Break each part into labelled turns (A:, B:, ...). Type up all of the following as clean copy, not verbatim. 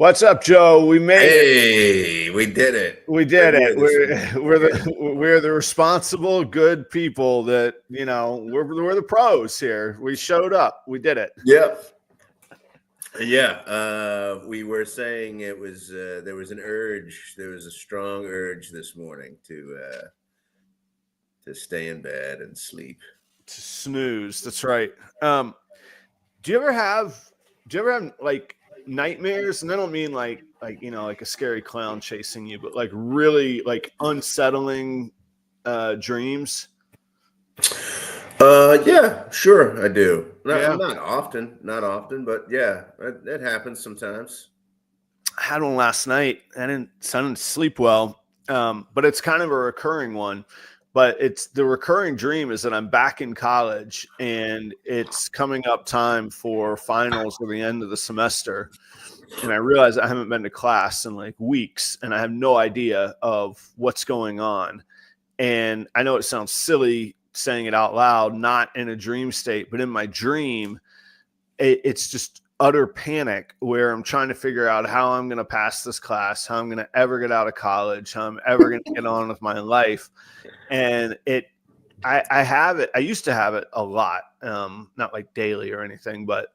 A: What's up, Joe? We made it.
B: Hey, we did it.
A: We did it. We're the responsible, good people that, we're the pros here. We showed up. We did it.
B: Yep. Yeah. We were saying it was there was a strong urge this morning to stay in bed and sleep.
A: To snooze. That's right. Do you ever have like nightmares? And I don't mean like a scary clown chasing you, but like really like unsettling dreams?
B: Yeah, sure, I do.
A: Yeah.
B: Not often, but yeah, it happens sometimes.
A: I had one last night. I didn't sleep well, but it's kind of a recurring one. But it's the recurring dream is that I'm back in college and it's coming up time for finals or the end of the semester. And I realize I haven't been to class in like weeks and I have no idea of what's going on. And I know it sounds silly saying it out loud, not in a dream state, but in my dream, it's just utter panic where I'm trying to figure out how I'm going to pass this class, how I'm going to ever get out of college, how I'm ever going to get on with my life. And I have it. I used to have it a lot, not like daily or anything, but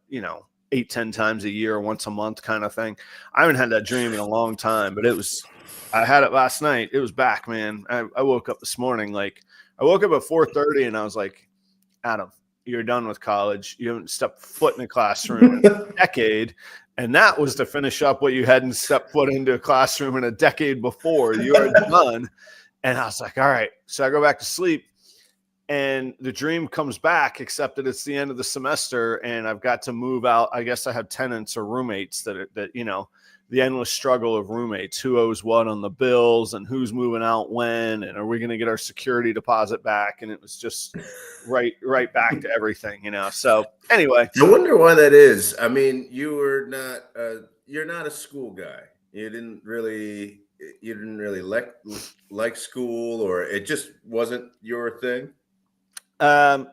A: 8-10 times a year, once a month kind of thing. I haven't had that dream in a long time, but I had it last night. It was back, man. I woke up this morning. Like I woke up at 4:30 and I was like, Adam, you're done with college. You haven't stepped foot in a classroom in a decade. And that was to finish up what you hadn't stepped foot into a classroom in a decade before. You are done. And I was like, all right. So I go back to sleep and the dream comes back, except that it's the end of the semester and I've got to move out. I guess I have tenants or roommates that the endless struggle of roommates, who owes what on the bills and who's moving out when, and are we going to get our security deposit back? And it was just right back to everything, So anyway,
B: I wonder why that is. I mean, you're not a school guy. You didn't really like school, or it just wasn't your thing.
A: I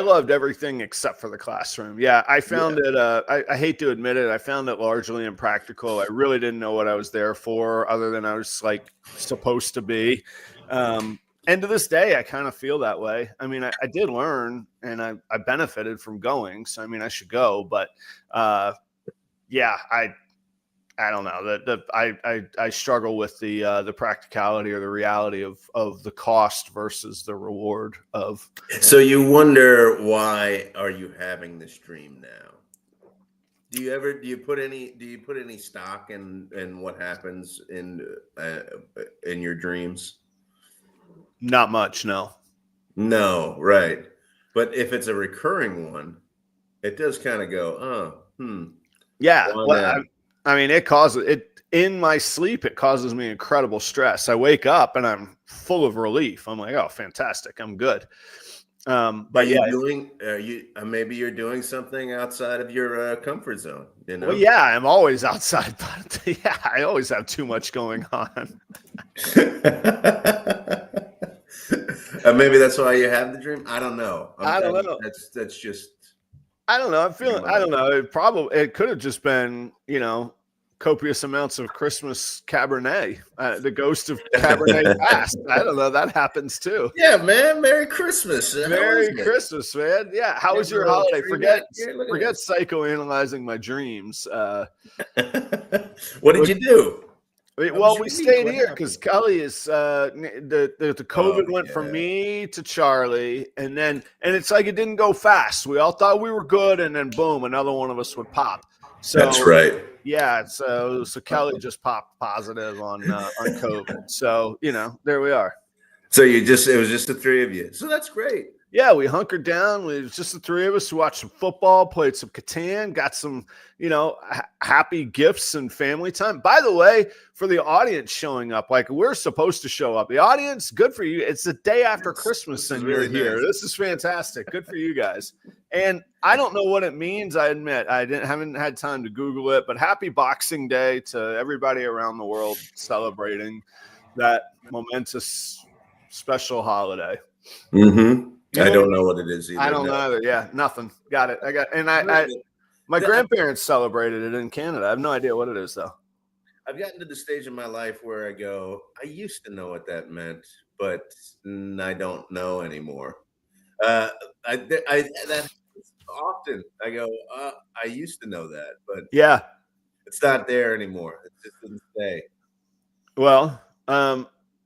A: loved everything except for the classroom. Yeah, I found it. I hate to admit it. I found it largely impractical. I really didn't know what I was there for, other than I was like supposed to be. And to this day, I kind of feel that way. I mean, I did learn, and I benefited from going. So I mean, I should go. But yeah, I don't know I struggle with the practicality or the reality of the cost versus the reward of.
B: So you wonder, why are you having this dream now? Do you put any stock in what happens in your dreams?
A: Not much. No,
B: right. But if it's a recurring one, it does kind of go,
A: yeah. Well, I mean, it causes it in my sleep. It causes me incredible stress. I wake up and I'm full of relief. I'm like, oh, fantastic, I'm good. But
B: maybe you're doing something outside of your comfort zone.
A: Well, yeah, I'm always outside, but yeah, I always have too much going on.
B: Maybe that's why you have the dream. I don't know.
A: I don't know.
B: That's just.
A: I don't know. I'm feeling. I don't know. It could have just been, copious amounts of Christmas Cabernet. The ghost of Cabernet past. I don't know. That happens too.
B: Yeah, man. Merry Christmas.
A: Merry Christmas, man. Yeah. How was your holiday? Forget psychoanalyzing my dreams.
B: What did you do?
A: Well, we stayed here because Kelly is the COVID went from me to Charlie, and it's like it didn't go fast. We all thought we were good, and then boom, another one of us would pop. So
B: that's right.
A: Yeah, so Kelly just popped positive on COVID. So there we are.
B: So it was just the three of you. So that's great.
A: Yeah, we hunkered down. It was just the three of us who watched some football, played some Catan, got some, happy gifts and family time. By the way, for the audience showing up, like we're supposed to show up. The audience, good for you. It's the day after Christmas and you're here. This is fantastic. Good for you guys. And I don't know what it means. I admit I haven't had time to Google it, but happy Boxing Day to everybody around the world celebrating that momentous special holiday.
B: Mm-hmm. I don't know what it is either.
A: I don't know either. Yeah, nothing. Got it. My grandparents celebrated it in Canada. I have no idea what it is, though.
B: I've gotten to the stage in my life where I go, I used to know what that meant, but I don't know anymore. That happens often. I go, I used to know that, but
A: Yeah.
B: it's not there anymore. It just didn't stay.
A: Well,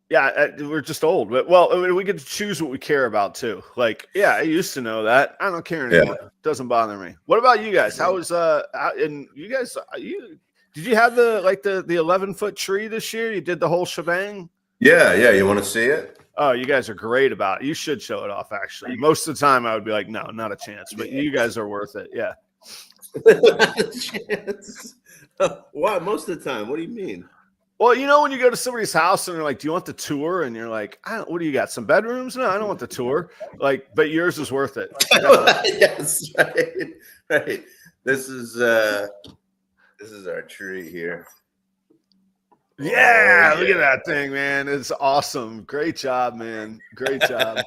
A: yeah, we're just old. But, well, I mean, we get to choose what we care about, too. Like, yeah, I used to know that. I don't care anymore.
B: Yeah.
A: Doesn't bother me. What about you guys? How was, and you guys, did you have the 11-foot tree this year? You did the whole shebang?
B: Yeah. You want to see it?
A: Oh, you guys are great about it. You should show it off, actually. Most of the time, I would be like, no, not a chance. But you guys are worth it. Yeah.
B: Why? Most of the time. What do you mean?
A: Well, you know, when you go to somebody's house and they're like, do you want the tour? And you're like, what do you got? Some bedrooms? No, I don't want the tour. Like, but yours is worth it.
B: Yes, right. This is our tree here.
A: Yeah, look at that thing, man. It's awesome. Great job, man. Great job.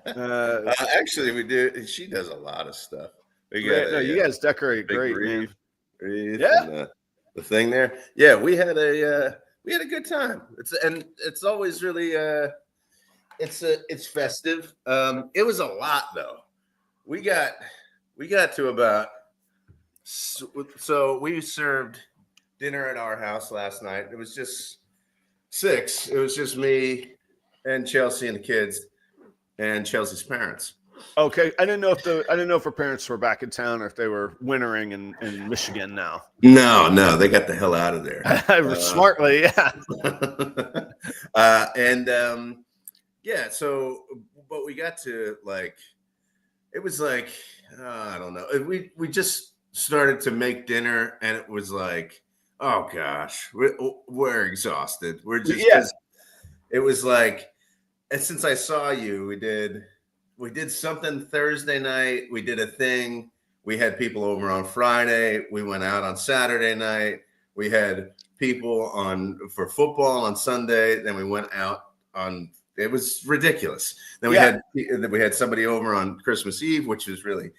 B: Actually, we do. She does a lot of stuff.
A: You guys decorate great, man.
B: Yeah, the thing there. Yeah, we had a good time. It's always really it's festive. It was a lot though. We got to about so we served dinner at our house last night. It was just 6. It was just me and Chelsea and the kids and Chelsea's parents.
A: Okay, I didn't know if her parents were back in town or if they were wintering in Michigan now.
B: No, they got the hell out of there.
A: Smartly, yeah.
B: Yeah. So, but we got to it was like I don't know. We just started to make dinner, and it was like, oh gosh, we're exhausted. We're just It was like, and since I saw you, we did something Thursday night. We did a thing. We had people over on Friday. We went out on Saturday night. We had people for football on Sunday. Then we went out on. It was ridiculous. Then we had somebody over on Christmas Eve, which was really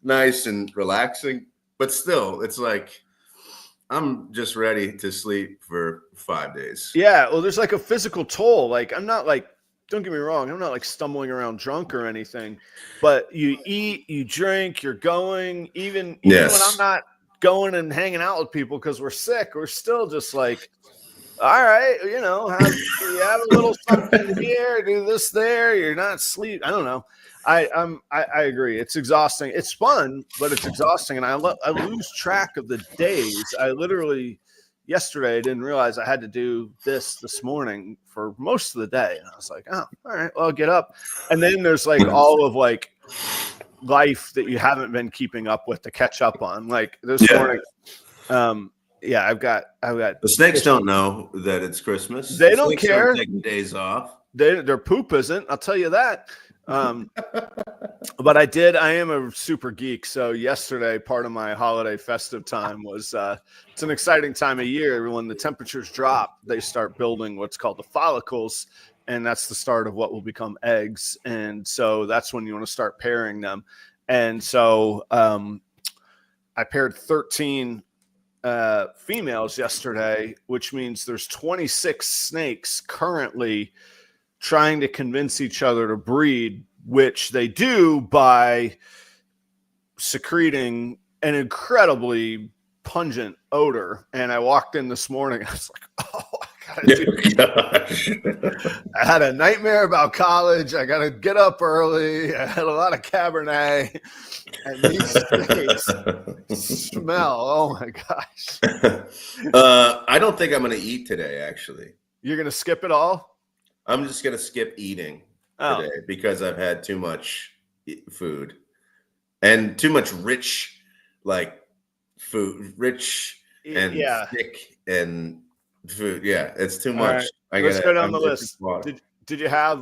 B: nice and relaxing. But still, it's like I'm just ready to sleep for 5 days.
A: Yeah, well, there's like a physical toll. Like I'm not like. Don't get me wrong. I'm not like stumbling around drunk or anything, but you eat, you drink, you're going, even when I'm not going and hanging out with people because we're sick, we're still just like, all right, you have a little something here, do this there. You're not sleep. I don't know. I agree. It's exhausting. It's fun, but it's exhausting. And I lose track of the days. I literally, yesterday, I didn't realize I had to do this morning for most of the day. And I was like, oh, all right, well, I'll get up. And then there's like all of like life that you haven't been keeping up with to catch up on. Like this morning, I've got
B: the snakes don't know that it's Christmas.
A: They don't care.
B: Taking days off.
A: Their poop isn't. I'll tell you that. But I am a super geek. So yesterday, part of my holiday festive time was, it's an exciting time of year. When the temperatures drop, they start building what's called the follicles. And that's the start of what will become eggs. And so that's when you want to start pairing them. And so, I paired 13, females yesterday, which means there's 26 snakes currently trying to convince each other to breed, which they do by secreting an incredibly pungent odor. And I walked in this morning. I was like, oh, I gotta do gosh. I had a nightmare about college. I got to get up early. I had a lot of Cabernet. And these snakes smell. Oh, my gosh.
B: I don't think I'm going to eat today, actually.
A: You're going to skip it all?
B: I'm just going to skip eating today because I've had too much food and too much rich, food, and thick and food. Yeah, it's too much.
A: Right. Let's go down the list. Did you have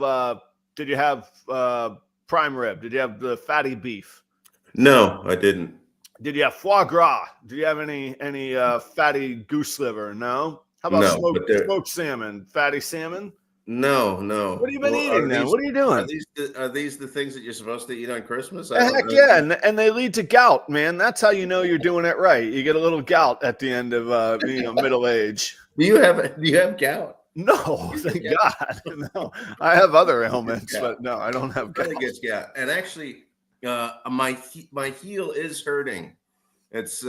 A: prime rib? Did you have the fatty beef?
B: No, I didn't.
A: Did you have foie gras? Do you have any fatty goose liver? No. How about smoked salmon? Fatty salmon?
B: No, no.
A: What have you been
B: Well,
A: eating then? What are you doing?
B: Are these the things that you're supposed to eat on Christmas? I don't
A: Heck
B: know.
A: yeah, and they lead to gout, man. That's how you know you're doing it right. You get a little gout at the end of middle age.
B: Do you have gout?
A: No, thank God. No, I have other ailments, but no, I don't have
B: Really
A: gout.
B: gets gout. And actually, my heel is hurting. It's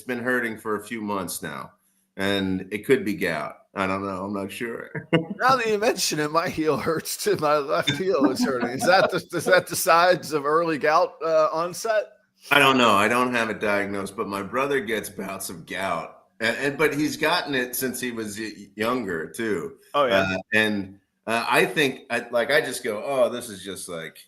B: been hurting for a few months now, and it could be gout. I don't know. I'm not sure.
A: Now that you mention it, my heel hurts too. My left heel is hurting. Is that the signs of early gout onset?
B: I don't know. I don't have it diagnosed, but my brother gets bouts of gout, but he's gotten it since he was younger too.
A: Oh yeah.
B: I think I just go, oh, this is just like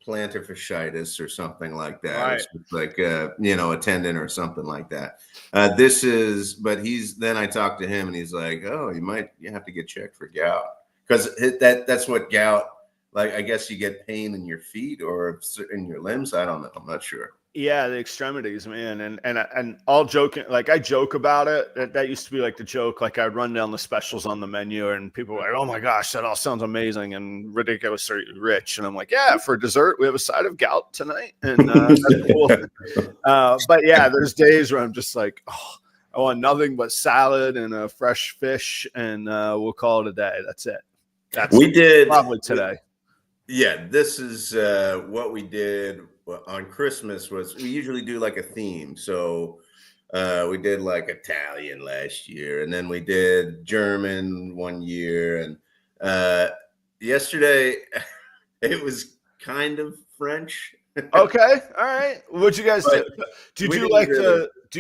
B: plantar fasciitis or something like that.
A: Right.
B: It's just like a tendon or something like that. Then I talked to him and he's like, oh, you have to get checked for gout, because that's what gout, like, I guess you get pain in your feet or in your limbs. I don't know. I'm not sure.
A: Yeah, the extremities, man, and all joking, like I joke about it. That used to be like the joke. Like I'd run down the specials on the menu, and people were like, "Oh my gosh, that all sounds amazing and ridiculously rich." And I'm like, "Yeah, for dessert, we have a side of gout tonight, and that's cool." But yeah, there's days where I'm just like, "Oh, I want nothing but salad and a fresh fish, and we'll call it a day. That's it."
B: We did
A: probably today.
B: Yeah, this is what we did on Christmas. Was we usually do like a theme. So we did like Italian last year, and then we did German one year, and yesterday it was kind of French.
A: Okay, all right. What'd you guys do? Do you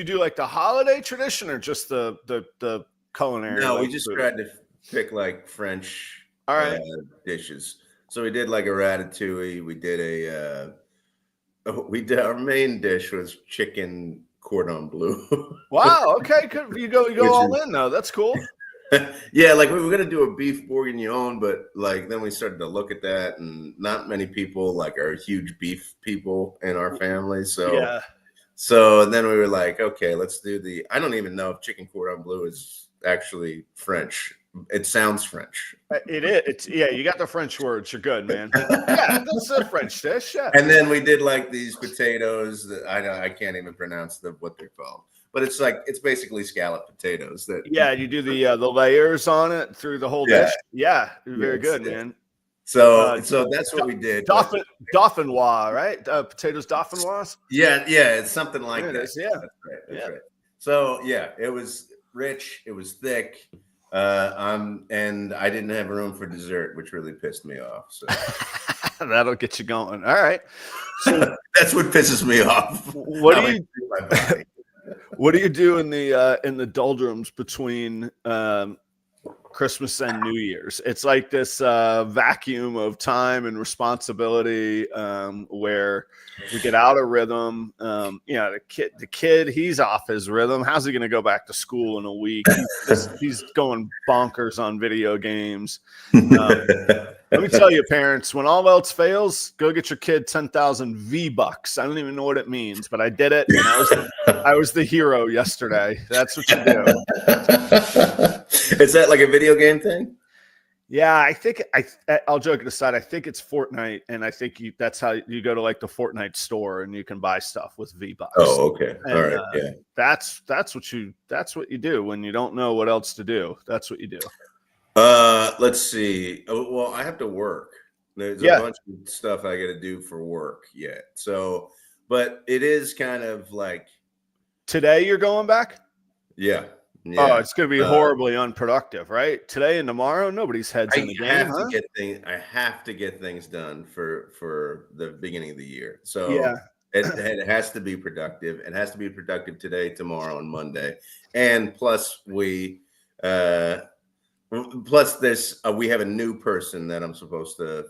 A: do like the holiday tradition or just the culinary?
B: No, we
A: like,
B: just
A: food?
B: tried to pick like French
A: All right.
B: dishes. So we did like a ratatouille. We did our main dish was chicken cordon bleu.
A: Wow. Okay. Good. You go all in though. That's cool.
B: Yeah, like we were gonna do a beef bourguignon, but like then we started to look at that, and not many people like are huge beef people in our family. So
A: yeah.
B: So then we were like, okay, let's do I don't even know if chicken cordon bleu is actually French. It sounds French.
A: It is. It's you got the French words. You're good, man. Yeah, that's a French dish. Yeah.
B: And then we did like these potatoes that I can't even pronounce what they're called, but it's basically scallop potatoes.
A: You do the layers on it through the whole dish. Yeah, very good, man.
B: So that's what we did.
A: Dauphinoise, right? Potatoes dauphinoise.
B: Yeah, it's something like that.
A: Yeah,
B: that's right. So yeah, it was rich. It was thick. And I didn't have room for dessert, which really pissed me off. So
A: that'll get you going. All right.
B: So that's what pisses me off.
A: What do you do in the doldrums between Christmas and New Year's? It's like this vacuum of time and responsibility where we get out of rhythm. The kid, he's off his rhythm. How's he going to go back to school in a week? He's going bonkers on video games. Let me tell you, parents, when all else fails, go get your kid 10,000 V-Bucks. I don't even know what it means, but I did it. And I was the hero yesterday. That's what you do.
B: Is that like a video game thing?
A: Yeah, I think I'll joke aside. I think it's Fortnite, and I think that's how you go to like the Fortnite store and you can buy stuff with V-Bucks.
B: Oh, okay.
A: And,
B: all right. Yeah.
A: That's what you do when you don't know what else to do. That's what you do.
B: Let's see. Well, I have to work. There's a bunch of stuff I got to do for work yet. So, but it is kind of like
A: today you're going back.
B: Yeah.
A: Oh, it's going to be horribly unproductive, right? Today and tomorrow, nobody's heads in the game.
B: I have to get things done for the beginning of the year. So it has to be productive. It has to be productive today, tomorrow, and Monday. And plus we have a new person that I'm supposed to,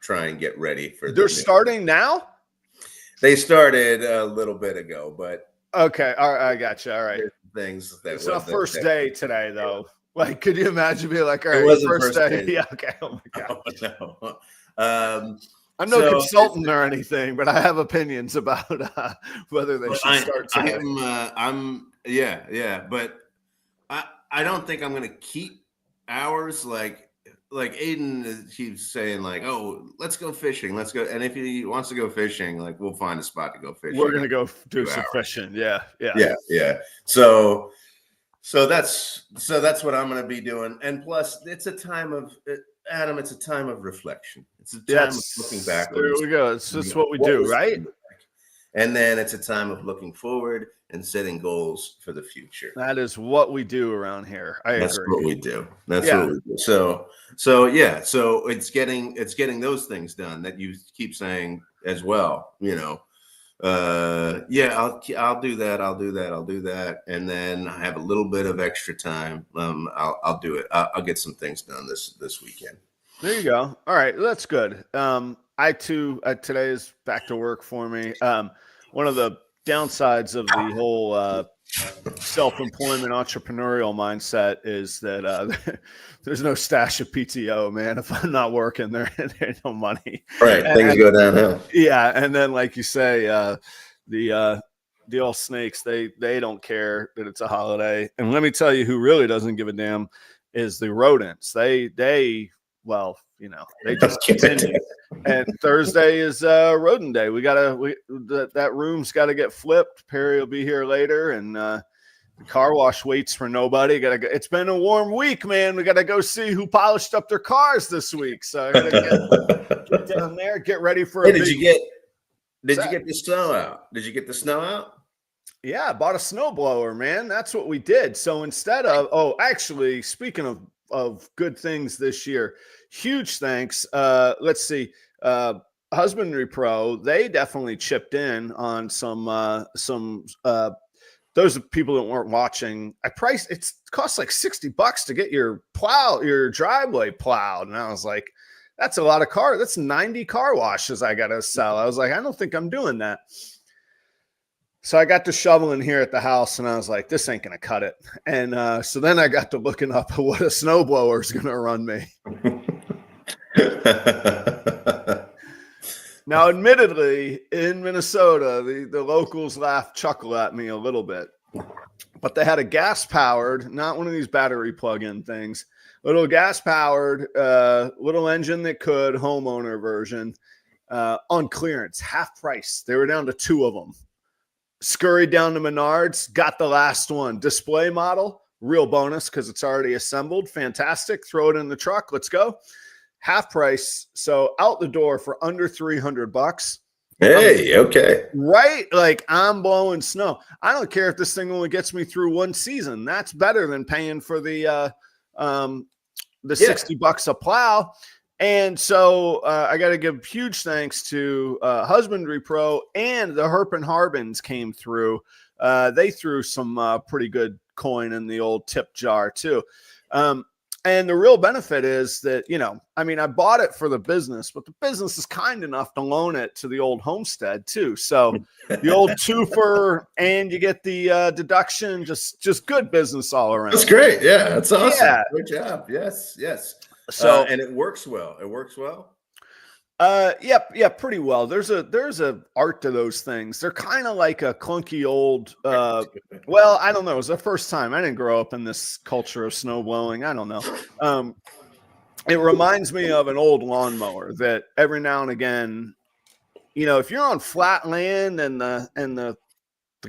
B: try and get ready for.
A: They're starting now?
B: They started a little bit ago, but
A: okay. All right, I got you. All right.
B: Things that
A: it's the first day today, though. Like, could you imagine being like, all right,
B: it wasn't
A: first day? Yeah, okay. Oh my
B: god.
A: No. I'm no consultant or anything, but I have opinions about whether they should start today.
B: But I don't think I'm going to keep hours. Like, like Aiden keeps saying like, "Oh, let's go fishing, let's go." And if he wants to go fishing, like we'll find a spot to go fishing.
A: We're gonna go do
B: 2
A: some
B: hours.
A: fishing. Yeah.
B: Yeah. So that's what I'm going to be doing. And plus, it's a time of Adam. It's a time of reflection. It's a time of looking backwards.
A: There we go. It's just what we do, right?
B: And then it's a time of looking forward and setting goals for the future.
A: That is what we do around here.
B: That's
A: agree.
B: what we do. That's what we do. So yeah. So it's getting those things done that you keep saying as well. You know. Yeah, I'll do that. I'll do that. And then I have a little bit of extra time. I'll do it. I'll get some things done this weekend.
A: There you go. All right. That's good. I too, today is back to work for me. One of the downsides of the whole, self-employment entrepreneurial mindset is that there's no stash of PTO, man. If I'm not working, there ain't no money.
B: Right, things go downhill.
A: Yeah, and then like you say, the old snakes, they don't care that it's a holiday. And let me tell you, who really doesn't give a damn is the rodents. They well, you know, they just continue. And Thursday is rodent day. That room's got to get flipped. Perry will be here later, and the car wash waits for nobody. It's been a warm week, man. We got to go see who polished up their cars this week. So I got to get down there, get ready for.
B: Hey, did you get the snow out? Did you get the snow out?
A: Yeah, I bought a snowblower, man. That's what we did. So instead of, actually, speaking of good things this year, huge thanks. Let's see. HusbandryPro, they definitely chipped in on some those people that weren't watching. It costs like $60 to get your driveway plowed. And I was like, that's a lot of that's 90 car washes I got to sell. I was like, I don't think I'm doing that. So I got to shoveling here at the house, and I was like, this ain't going to cut it. And so then I got to looking up what a snowblower is going to run me. Now, admittedly, in Minnesota, the locals chuckle at me a little bit. But they had a gas-powered, not one of these battery plug-in things, little gas-powered, little engine that could, homeowner version, on clearance, half price. They were down to 2 of them. Scurried down to Menards, got the last one. Display model, real bonus because it's already assembled. Fantastic. Throw it in the truck. Let's go. Half price. So out the door for under $300.
B: Hey, okay.
A: Right? Like, I'm blowing snow. I don't care if this thing only gets me through one season. That's better than paying for the $60 a plow. And so I got to give huge thanks to HusbandryPro, and the Herp and Harbins came through. They threw some pretty good coin in the old tip jar too. And the real benefit is that, I bought it for the business, but the business is kind enough to loan it to the old homestead too. So the old twofer, and you get the deduction, just good business all around.
B: That's great. Yeah, that's awesome.
A: Yeah.
B: Good job. Yes. So and it works well.
A: Yeah, pretty well. There's a art to those things. They're kind of like a clunky old, well, I don't know. It was the first time. I didn't grow up in this culture of snow blowing. I don't know. It reminds me of an old lawnmower that every now and again, if you're on flat land and the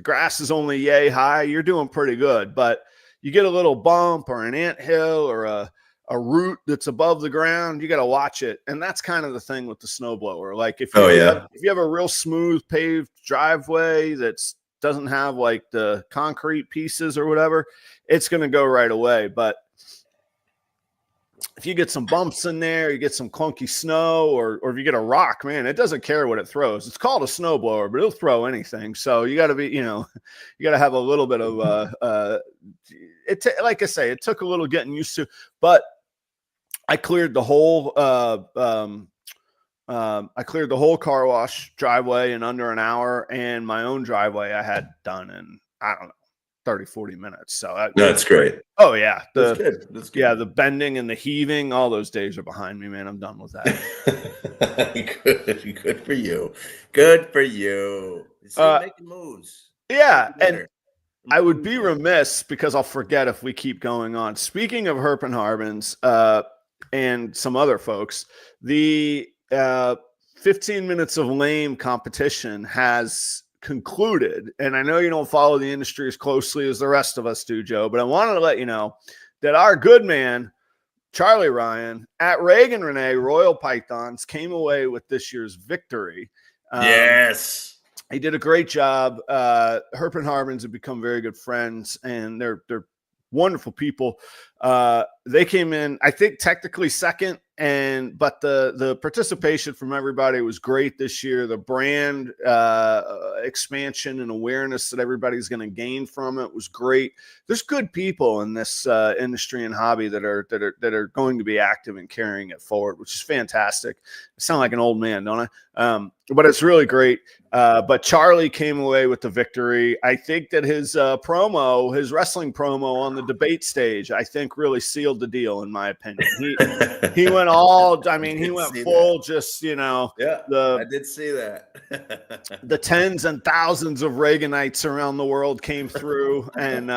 A: grass is only yay high, you're doing pretty good. But you get a little bump or an anthill or a root that's above the ground, you got to watch it. And that's kind of the thing with the snowblower. Like if you have a real smooth paved driveway that doesn't have like the concrete pieces or whatever, it's going to go right away. But if you get some bumps in there, you get some clunky snow, or if you get a rock, man, it doesn't care what it throws. It's called a snowblower, but it'll throw anything. So you got to be, you got to have a little bit of, like I say, it took a little getting used to, but I cleared the whole car wash driveway in under an hour, and my own driveway I had done in, I don't know, 30, 40 minutes. So
B: that's great.
A: Oh yeah.
B: That's good.
A: Yeah. The bending and the heaving, all those days are behind me, man. I'm done with that.
B: Good for you. Good for you. Making moves.
A: Yeah. And I would be remiss because I'll forget if we keep going on. Speaking of Herp and Harbins, and some other folks. The 15 minutes of lame competition has concluded. And I know you don't follow the industry as closely as the rest of us do, Joe, but I wanted to let you know that our good man, Charlie Ryan at Reagan Renee Royal Pythons, came away with this year's victory.
B: Yes.
A: He did a great job. Herp and Harbins have become very good friends, and they're wonderful people. They came in, I think, technically second, but the participation from everybody was great this year. The brand expansion and awareness that everybody's going to gain from it was great. There's good people in this industry and hobby that are going to be active and carrying it forward, which is fantastic. I sound like an old man, don't I? But it's really great. But Charlie came away with the victory. I think that his wrestling promo on the debate stage, I think really sealed the deal, in my opinion. He went all, I mean, he went full, just, you know,
B: yeah, I did see that.
A: The tens and thousands of Reaganites around the world came through and,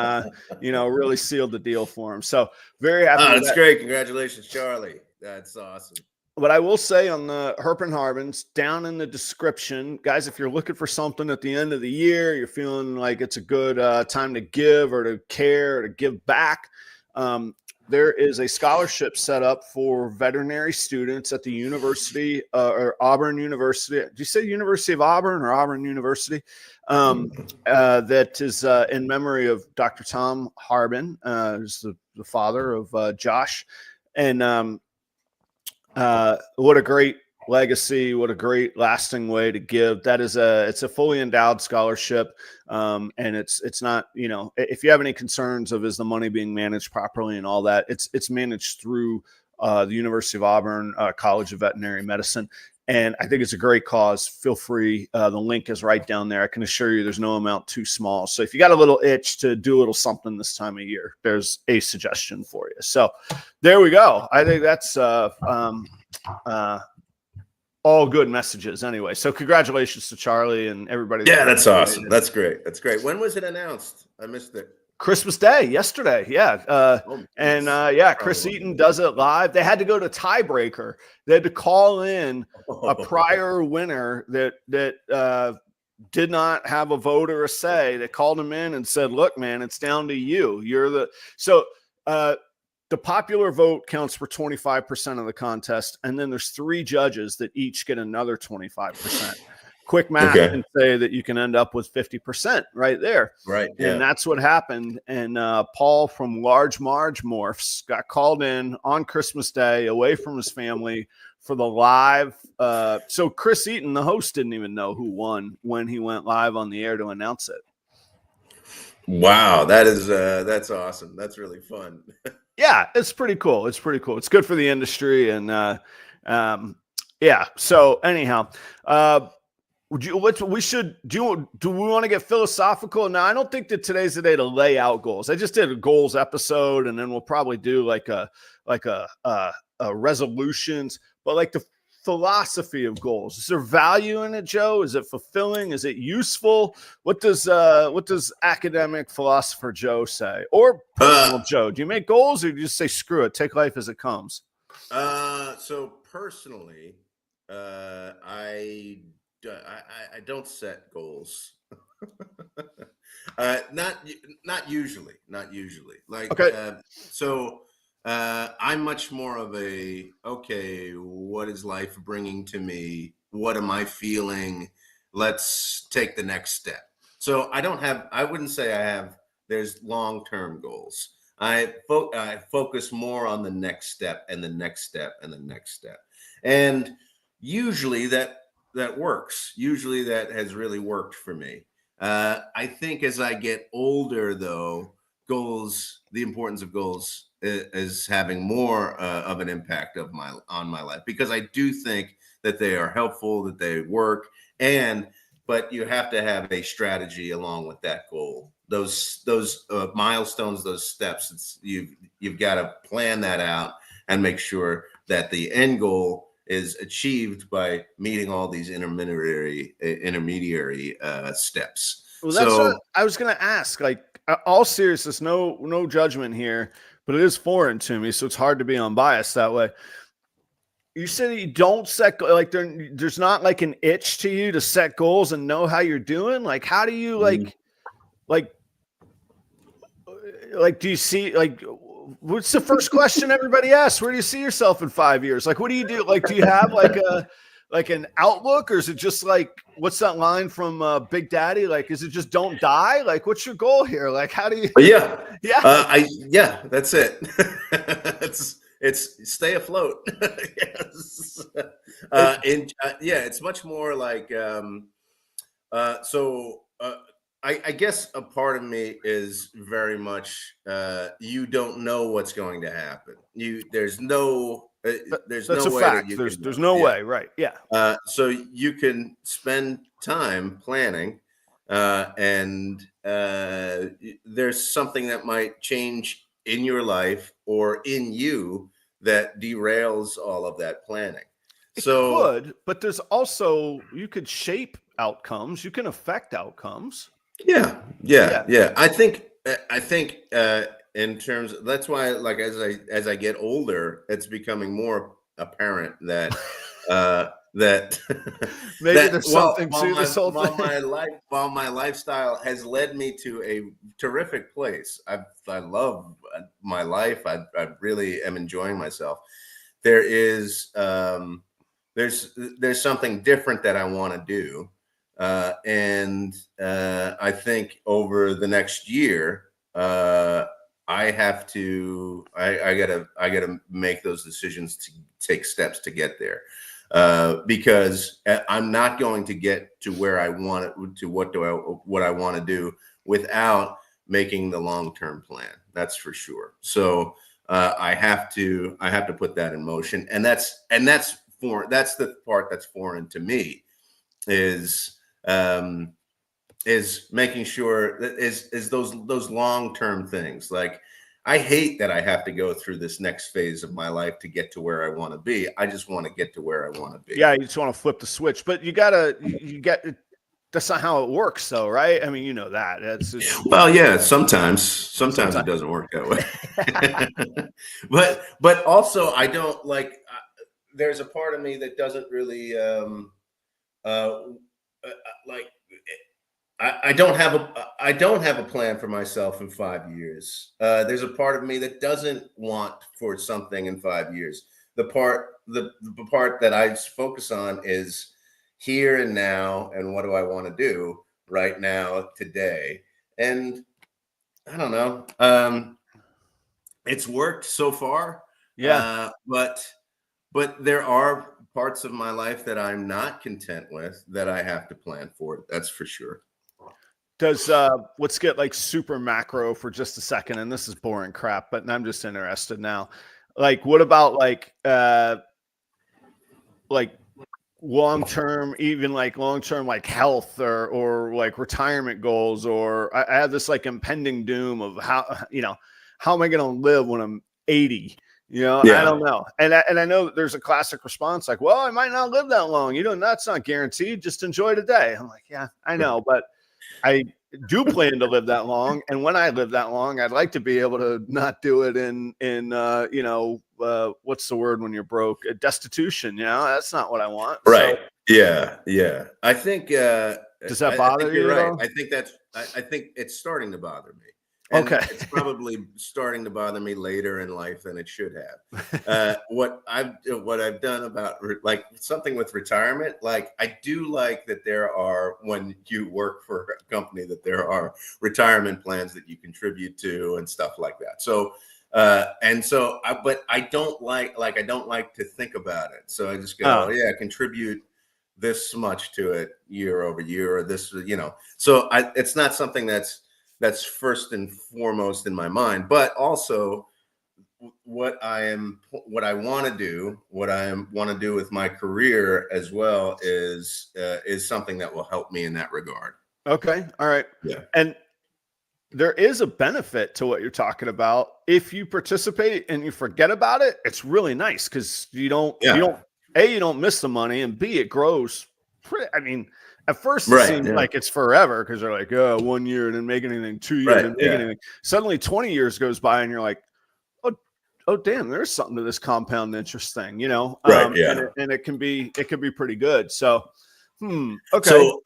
A: you know, really sealed the deal for him. So very happy.
B: That's great. Congratulations, Charlie. That's awesome.
A: But I will say on the Herp and Harbins, down in the description, guys, if you're looking for something at the end of the year, you're feeling like it's a good time to give or to care or to give back, there is a scholarship set up for veterinary students at the University or Auburn University. Did you say University of Auburn or Auburn University? That is in memory of Dr. Tom Harbin, who's the father of Josh. And what a great legacy, what a great lasting way to give. That is it's a fully endowed scholarship. And it's not, you know, if you have any concerns of is the money being managed properly and all that, it's managed through the University of Auburn College of Veterinary Medicine. And I think it's a great cause. Feel free. The link is right down there. I can assure you there's no amount too small. So if you got a little itch to do a little something this time of year, there's a suggestion for you. So there we go. I think that's all good messages anyway. So congratulations to Charlie and everybody.
B: Yeah, that's awesome. That's great. That's great. When was it announced? I missed it.
A: Christmas Day, yesterday. Yeah. Chris Eaton does it live. They had to go to tiebreaker. They had to call in a prior winner that did not have a vote or a say. They called him in and said, look, man, it's down to you. The popular vote counts for 25% of the contest. And then there's 3 judges that each get another 25%. Quick math can say that you can end up with 50% right there.
B: Right.
A: And that's what happened. And Paul from Large Marge Morphs got called in on Christmas Day away from his family for the live. So Chris Eaton, the host, didn't even know who won when he went live on the air to announce it.
B: Wow. That's awesome. That's really fun.
A: Yeah, it's pretty cool. It's pretty cool. It's good for the industry. And so anyhow, do we want to get philosophical? Now, I don't think that today's the day to lay out goals. I just did a goals episode, and then we'll probably do like a resolutions, but like the philosophy of goals. Is there value in it, Joe? Is it fulfilling? Is it useful? What does academic philosopher Joe say? Or personal Joe? Do you make goals, or do you just say screw it, take life as it comes?
B: So personally, I don't set goals. Not usually. Like, okay. I'm much more of a, okay, what is life bringing to me? What am I feeling? Let's take the next step. So I wouldn't say there's long-term goals. I focus more on the next step and the next step and the next step. And usually that works. Usually that has really worked for me. I think as I get older, though, the importance of goals is having more of an impact on my life, because I do think that they are helpful, that they work, but you have to have a strategy along with that goal. Those milestones, those steps, you've got to plan that out and make sure that the end goal is achieved by meeting all these intermediary steps.
A: Well, that's what I was going to ask. Like, all seriousness, no judgment here, but it is foreign to me, so it's hard to be unbiased that way. You said that you don't set, like there's not like an itch to you to set goals and know how you're doing. Like, how do you like, do you see, like, what's the first question everybody asks? Where do you see yourself in 5 years? Like, what do you do? Like, do you have like an outlook, or is it just like, what's that line from Big Daddy? Like, is it just don't die? Like, what's your goal here? Like, how do you?
B: Yeah.
A: Yeah.
B: That's it. It's stay afloat. Yes. It's much more like, I guess a part of me is very much, you don't know what's going to happen. There's no way
A: that you there's no way, right? Yeah.
B: So you can spend time planning, and there's something that might change in your life or in you that derails all of that planning.
A: It could, but there's also, you could shape outcomes, you can affect outcomes.
B: Yeah. I think in terms of, that's why, like, as I get older, it's becoming more apparent that that
A: maybe
B: that
A: there's something to this whole thing.
B: While my lifestyle has led me to a terrific place, I love my life. I really am enjoying myself. There is there's something different that I want to do, and I think over the next year, I gotta make those decisions to take steps to get there. Because I'm not going to get to where I want it, to what I want to do without making the long-term plan. That's for sure. So I have to put that in motion, and that's the part that's foreign to me, is making sure that is those long-term things. Like, I hate that I have to go through this next phase of my life to get to where I want to be. I just want to get to where I want to be.
A: Yeah, you just want to flip the switch, but you get, that's not how it works though, right? I mean, you know that. That's just,
B: well, yeah, sometimes it doesn't work that way. but also, I don't like, there's a part of me that doesn't really like, I don't have a plan for myself in 5 years. There's a part of me that doesn't want for something in 5 years. The part that I focus on is here and now, and what do I want to do right now, today. And I don't know. It's worked so far.
A: yeah.
B: But there are parts of my life that I'm not content with, that I have to plan for. That's for sure.
A: Does let's get like super macro for just a second, and this is boring crap, but I'm just interested now. Like, what about like long-term, even like long-term, like health or like retirement goals, or I have this like impending doom of how am I going to live when I'm 80? Yeah. I don't know. And I know there's a classic response like, well, I might not live that long. That's not guaranteed. Just enjoy today. I'm like, yeah, I know, but I do plan to live that long. And when I live that long, I'd like to be able to not do it in what's the word when you're broke? Destitution. That's not what I want.
B: Right. So, yeah. I think,
A: does that bother you?
B: You're right. I think it's starting to bother me. And
A: okay.
B: It's probably starting to bother me later in life than it should have. What I've done about like something with retirement, like I do like that there are, when you work for a company, that there are retirement plans that you contribute to and stuff like that. So but I don't like to think about it. So I just go, contribute this much to it year over year, or this, so it's not something that's first and foremost in my mind. But also, what I want to do with my career as well is something that will help me in that regard.
A: Okay. All right.
B: Yeah.
A: And there is a benefit to what you're talking about. If you participate and you forget about it, it's really nice, because you don't miss the money, and B, it grows. At first it seems like it's forever, because they're like, 1 year, and then make anything, 2 years, and make anything. Suddenly 20 years goes by, and you're like, oh, damn, there's something to this compound interest thing, you know?
B: Right. Yeah.
A: And it can be pretty good. So, okay.
B: So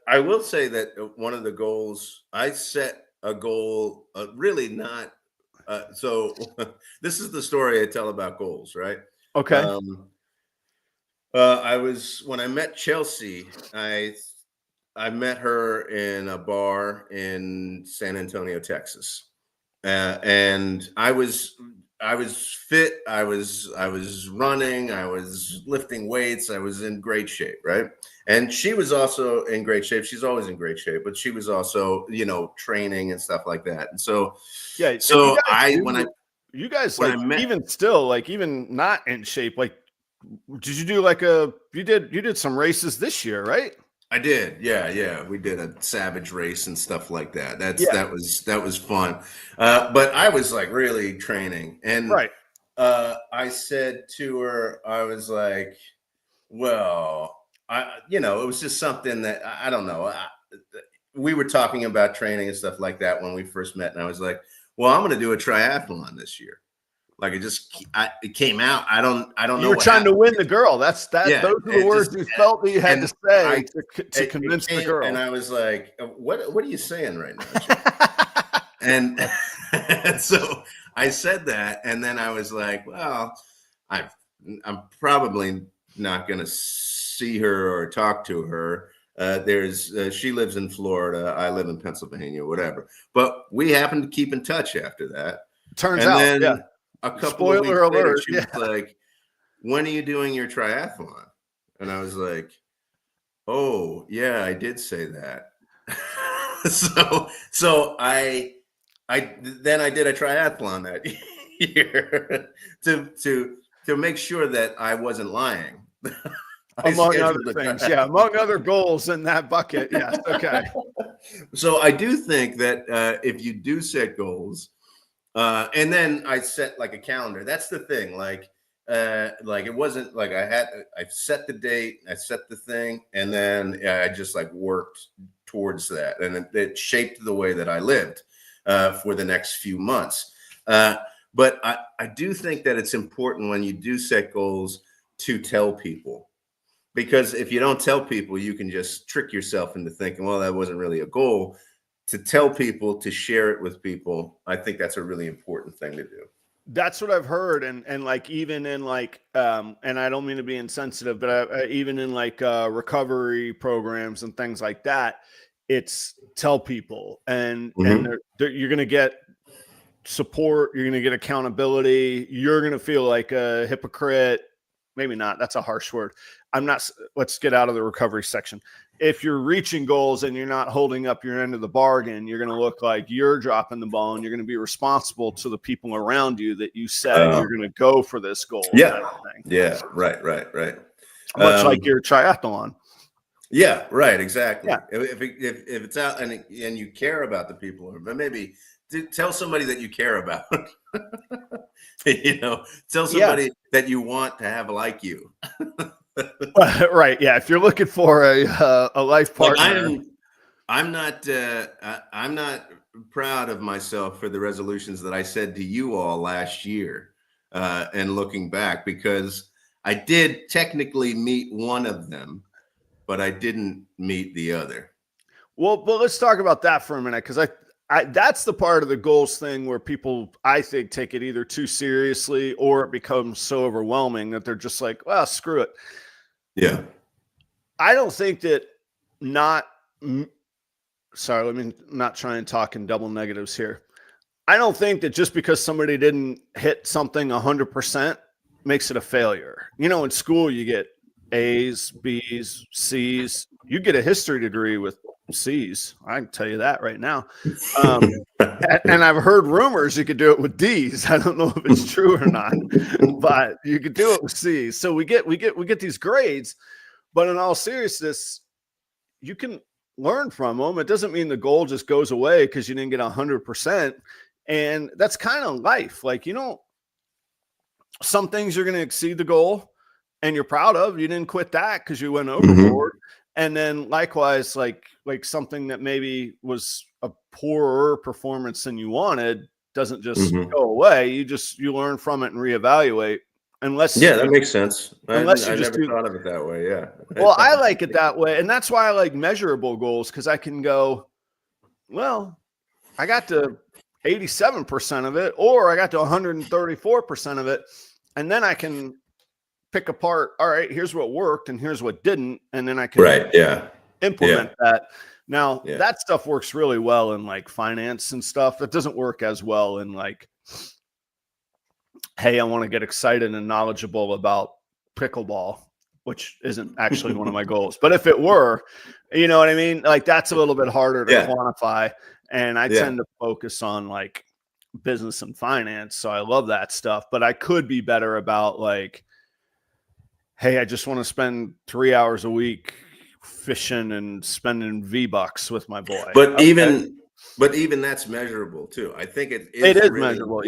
B: I will say that one of the goals I set a goal, really not. So this is the story I tell about goals, right?
A: Okay.
B: I was when I met Chelsea, I met her in a bar in San Antonio, Texas, and I was fit. I was running. I was lifting weights. I was in great shape, right? And she was also in great shape. She's always in great shape, but she was also, training and stuff like that. And so,
A: Yeah. And
B: so
A: you guys
B: when
A: like,
B: I met,
A: even still, like, even not in shape, like, did you do like you did some races this year, right?
B: I did. Yeah. Yeah. We did a savage race and stuff like that.
A: Yeah.
B: That was fun. But I was like really training, and
A: Right.
B: I said to her, I was like, well, it was just something that I don't know. We were talking about training and stuff like that when we first met, and I was like, well, I'm going to do a triathlon this year. Like it came out. I don't know.
A: You were trying to win the girl. Those are the words you felt that you had to say to convince the girl.
B: And I was like, what are you saying right now? and so I said that, and then I was like, well, I'm probably not going to see her or talk to her. She lives in Florida. I live in Pennsylvania, whatever. But we happened to keep in touch after that.
A: Turns out, yeah.
B: A couple of weeks later, she was like, when are you doing your triathlon? And I was like, oh, yeah, I did say that. so I then I did a triathlon that year to make sure that I wasn't lying.
A: Among other things, yeah, among other goals in that bucket. Yes, okay.
B: So I do think that if you do set goals, and then I set like a calendar. That's the thing. Like it wasn't like I set the date, I set the thing, and then I just like worked towards that, and it shaped the way that I lived for the next few months. But I do think that it's important when you do set goals to tell people, because if you don't tell people, you can just trick yourself into thinking, well, that wasn't really a goal. To tell people, to share it with people, I think that's a really important thing to do.
A: That's what I've heard. And like, even in like, and I don't mean to be insensitive, but even in like recovery programs and things like that, it's tell people, and you're going to get support. You're going to get accountability. You're going to feel like a hypocrite. Maybe not. That's a harsh word. Let's get out of the recovery section. If you're reaching goals and you're not holding up your end of the bargain, you're going to look like you're dropping the ball, and you're going to be responsible to the people around you that you said you're going to go for this goal.
B: Yeah. Yeah. Right.
A: Much like your triathlon.
B: Yeah. Right. Exactly.
A: Yeah.
B: If it's out and you care about the people, but maybe tell somebody that you care about. Tell somebody that you want to have like you.
A: Right. Yeah. If you're looking for a life partner,
B: like I'm not proud of myself for the resolutions that I said to you all last year. And looking back, because I did technically meet one of them, but I didn't meet the other.
A: Well, let's talk about that for a minute, because that's the part of the goals thing where people, I think, take it either too seriously, or it becomes so overwhelming that they're just like, well, screw it.
B: Yeah.
A: I don't think that sorry, let me not try and talk in double negatives here. I don't think that just because somebody didn't hit something 100% makes it a failure. In school, you get A's, B's, C's. You get a history degree with C's. I can tell you that right now. And I've heard rumors you could do it with D's. I don't know if it's true or not, but you could do it with C's. So we get these grades, but in all seriousness, you can learn from them. It doesn't mean the goal just goes away because you didn't get 100%. And that's kind of life. Like, some things you're going to exceed the goal and you're proud of. You didn't quit that because you went overboard. And then likewise, like something that maybe was a poorer performance than you wanted, doesn't just go away. You learn from it and reevaluate.
B: Yeah, that makes sense. I
A: just
B: never thought of it that way. Yeah.
A: Well, I like it that way. And that's why I like measurable goals, because I can go, well, I got to 87% of it, or I got to 134% of it. And then I can pick apart, all right, here's what worked and here's what didn't. And then I can implement that. Now, that stuff works really well in like finance and stuff. That doesn't work as well in like, hey, I want to get excited and knowledgeable about pickleball, which isn't actually one of my goals. But if it were, you know what I mean? Like that's a little bit harder to quantify. And I tend to focus on like business and finance. So I love that stuff. But I could be better about like, hey, I just want to spend 3 hours a week fishing and spending V-Bucks with my boy.
B: But even that's measurable too. I think it is really
A: measurable.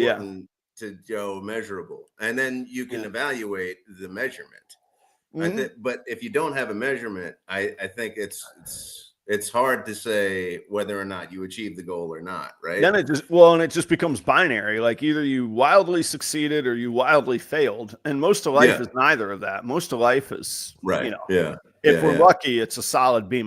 B: To go measurable, and then you can evaluate the measurement. But if you don't have a measurement, I think it's hard to say whether or not you achieve the goal or not, right?
A: Then it just becomes binary. Like either you wildly succeeded or you wildly failed. And most of life is neither of that. Most of life is if we're lucky, it's a solid B-,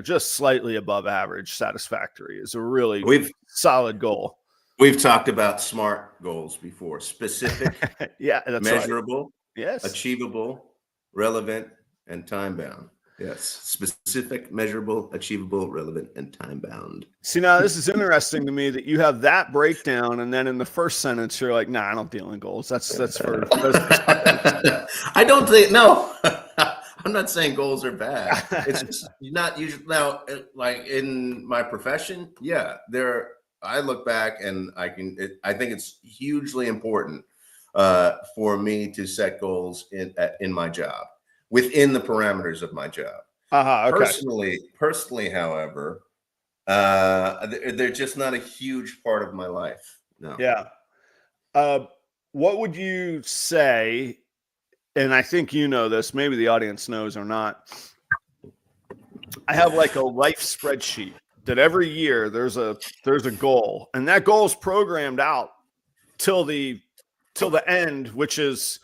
A: just slightly above average. Satisfactory is a really solid goal.
B: We've talked about SMART goals before: specific,
A: that's
B: measurable,
A: right.
B: achievable, relevant, and time bound. Yes. Specific, measurable, achievable, relevant, and time bound.
A: See, now this is interesting to me that you have that breakdown. And then in the first sentence, you're like, nah, I don't deal in goals. That's for
B: I don't think, no, I'm not saying goals are bad. It's just not usually. Now, like in my profession, I look back and I think it's hugely important for me to set goals in my job, within the parameters of my job.
A: Okay.
B: Personally, however, they're just not a huge part of my life. No.
A: Yeah. What would you say? And I think you know this, maybe the audience knows or not. I have like a life spreadsheet that every year there's a goal, and that goal is programmed out till the end, which is